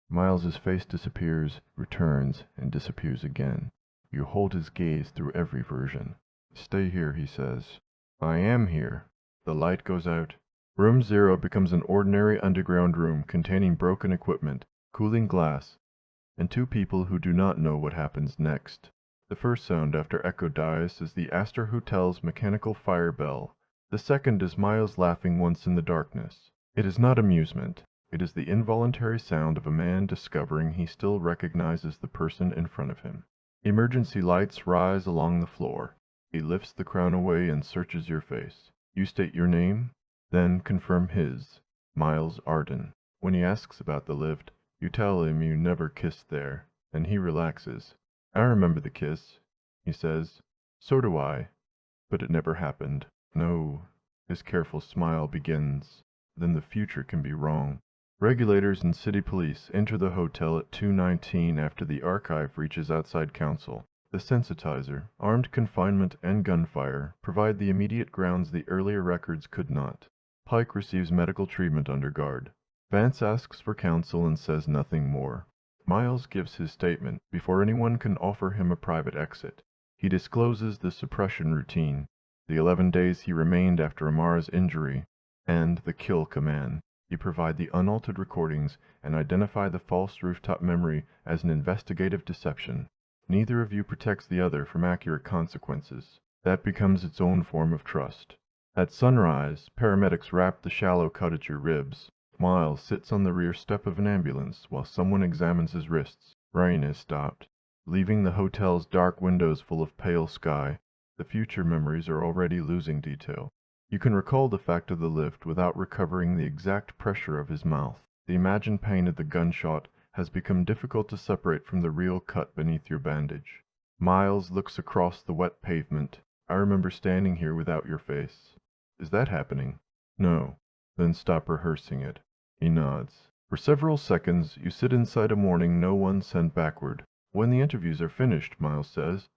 Miles's face disappears, returns, and disappears again. You hold his gaze through every version. Stay here, he says. I am here. The light goes out. Room 0 becomes an ordinary underground room containing broken equipment, cooling glass, and 2 people who do not know what happens next. The first sound after Echo dies is the Astor Hotel's mechanical fire bell. The second is Miles laughing once in the darkness. It is not amusement. It is the involuntary sound of a man discovering he still recognizes the person in front of him. Emergency lights rise along the floor. He lifts the crown away and searches your face. You state your name, then confirm his, Miles Arden. When he asks about the lift, you tell him you never kissed there, and he relaxes. I remember the kiss, he says. So do I, but it never happened. No. His careful smile begins. Then the future can be wrong. Regulators and city police enter the hotel at 2:19 after the archive reaches outside council. The sensitizer, armed confinement, and gunfire provide the immediate grounds the earlier records could not. Pike receives medical treatment under guard. Vance asks for counsel and says nothing more. Miles gives his statement before anyone can offer him a private exit. He discloses the suppression routine, the 11 days he remained after Amara's injury, and the kill command. You provide the unaltered recordings and identify the false rooftop memory as an investigative deception. Neither of you protects the other from accurate consequences. That becomes its own form of trust. At sunrise, paramedics wrap the shallow cut at your ribs. Miles sits on the rear step of an ambulance while someone examines his wrists. Rain has stopped, leaving the hotel's dark windows full of pale sky. The future memories are already losing detail. You can recall the fact of the lift without recovering the exact pressure of his mouth. The imagined pain of the gunshot has become difficult to separate from the real cut beneath your bandage. Miles looks across the wet pavement. I remember standing here without your face. Is that happening? No. Then stop rehearsing it. He nods. For several seconds, you sit inside a morning no one sent backward. When the interviews are finished, Miles says,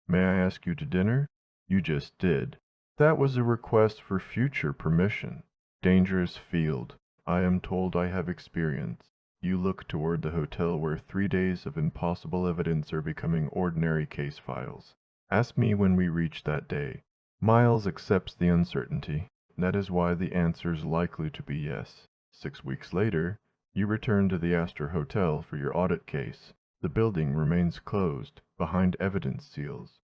"May I ask you to dinner?" You just did. That was a request for future permission. Dangerous field. I am told I have experience. You look toward the hotel where 3 days of impossible evidence are becoming ordinary case files. Ask me when we reach that day. Miles accepts the uncertainty. That is why the answer is likely to be yes. 6 weeks later, you return to the Astor Hotel for your audit case. The building remains closed, behind evidence seals.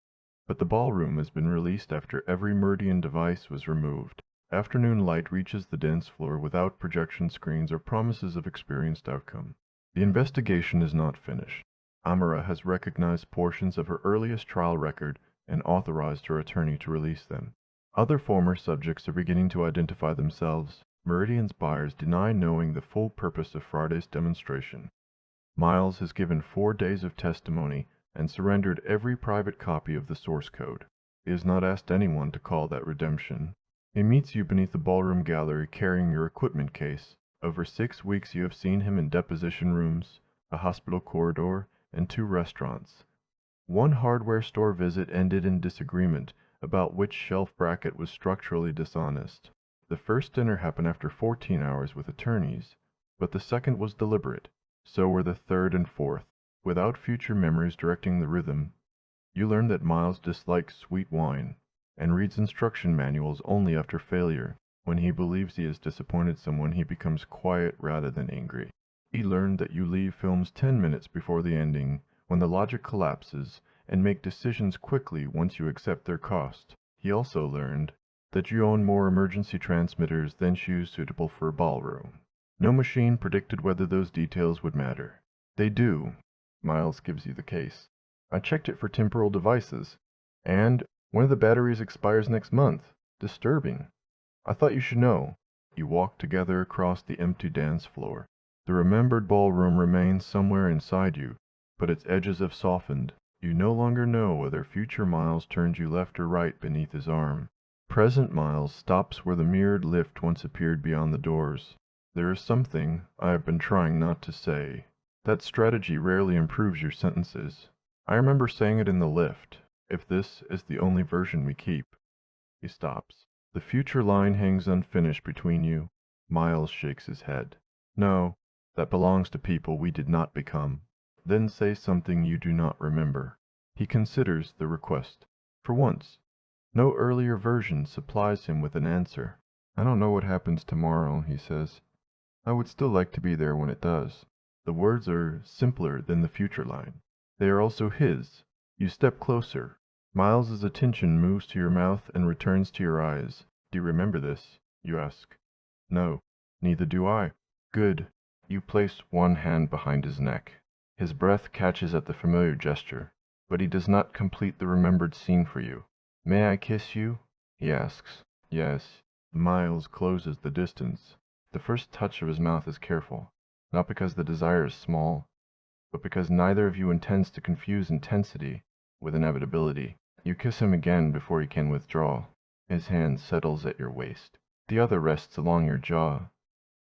But the ballroom has been released after every Meridian device was removed. Afternoon light reaches the dance floor without projection screens or promises of experienced outcome. The investigation is not finished. Amara has recognized portions of her earliest trial record and authorized her attorney to release them. Other former subjects are beginning to identify themselves. Meridian's buyers deny knowing the full purpose of Friday's demonstration. Miles has given 4 days of testimony and surrendered every private copy of the source code. He has not asked anyone to call that redemption. He meets you beneath the ballroom gallery carrying your equipment case. Over 6 weeks you have seen him in deposition rooms, a hospital corridor, and 2 restaurants. One hardware store visit ended in disagreement about which shelf bracket was structurally dishonest. The first dinner happened after 14 hours with attorneys, but the second was deliberate. So were the third and fourth. Without future memories directing the rhythm, you learned that Miles dislikes sweet wine. and reads instruction manuals only after failure. When he believes he has disappointed someone, he becomes quiet rather than angry. He learned that you leave films 10 minutes before the ending, when the logic collapses, and make decisions quickly once you accept their cost. He also learned that you own more emergency transmitters than shoes suitable for a ballroom. No machine predicted whether those details would matter. They do. Miles gives you the case. I checked it for temporal devices, and one of the batteries expires next month. Disturbing. I thought you should know. You walk together across the empty dance floor. The remembered ballroom remains somewhere inside you, but its edges have softened. You no longer know whether future Miles turns you left or right beneath his arm. Present Miles stops where the mirrored lift once appeared beyond the doors. There is something I have been trying not to say. That strategy rarely improves your sentences. I remember saying it in the lift. If this is the only version we keep. He stops. The future line hangs unfinished between you. Miles shakes his head. No, that belongs to people we did not become. Then say something you do not remember. He considers the request. For once, no earlier version supplies him with an answer. I don't know what happens tomorrow, he says. I would still like to be there when it does. The words are simpler than the future line. They are also his. You step closer. Miles's attention moves to your mouth and returns to your eyes. Do you remember this? You ask. No, neither do I. Good. You place one hand behind his neck. His breath catches at the familiar gesture, but he does not complete the remembered scene for you. May I kiss you? He asks. Yes. Miles closes the distance. The first touch of his mouth is careful, not because the desire is small, but because neither of you intends to confuse intensity with inevitability. You kiss him again before he can withdraw. His hand settles at your waist. The other rests along your jaw,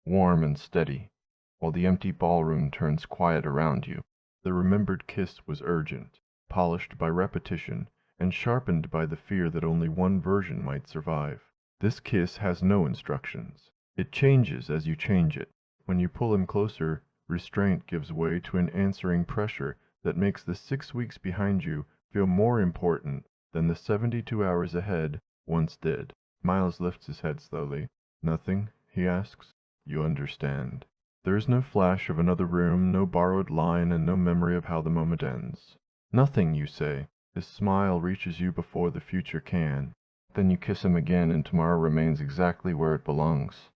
warm and steady, while the empty ballroom turns quiet around you. The remembered kiss was urgent, polished by repetition, and sharpened by the fear that only one version might survive. This kiss has no instructions. It changes as you change it. When you pull him closer, restraint gives way to an answering pressure that makes the 6 weeks behind you feel more important than the 72 hours ahead once did. Miles lifts his head slowly. Nothing? He asks. You understand. There is no flash of another room, no borrowed line, and no memory of how the moment ends. Nothing, you say. His smile reaches you before the future can. Then you kiss him again, and tomorrow remains exactly where it belongs.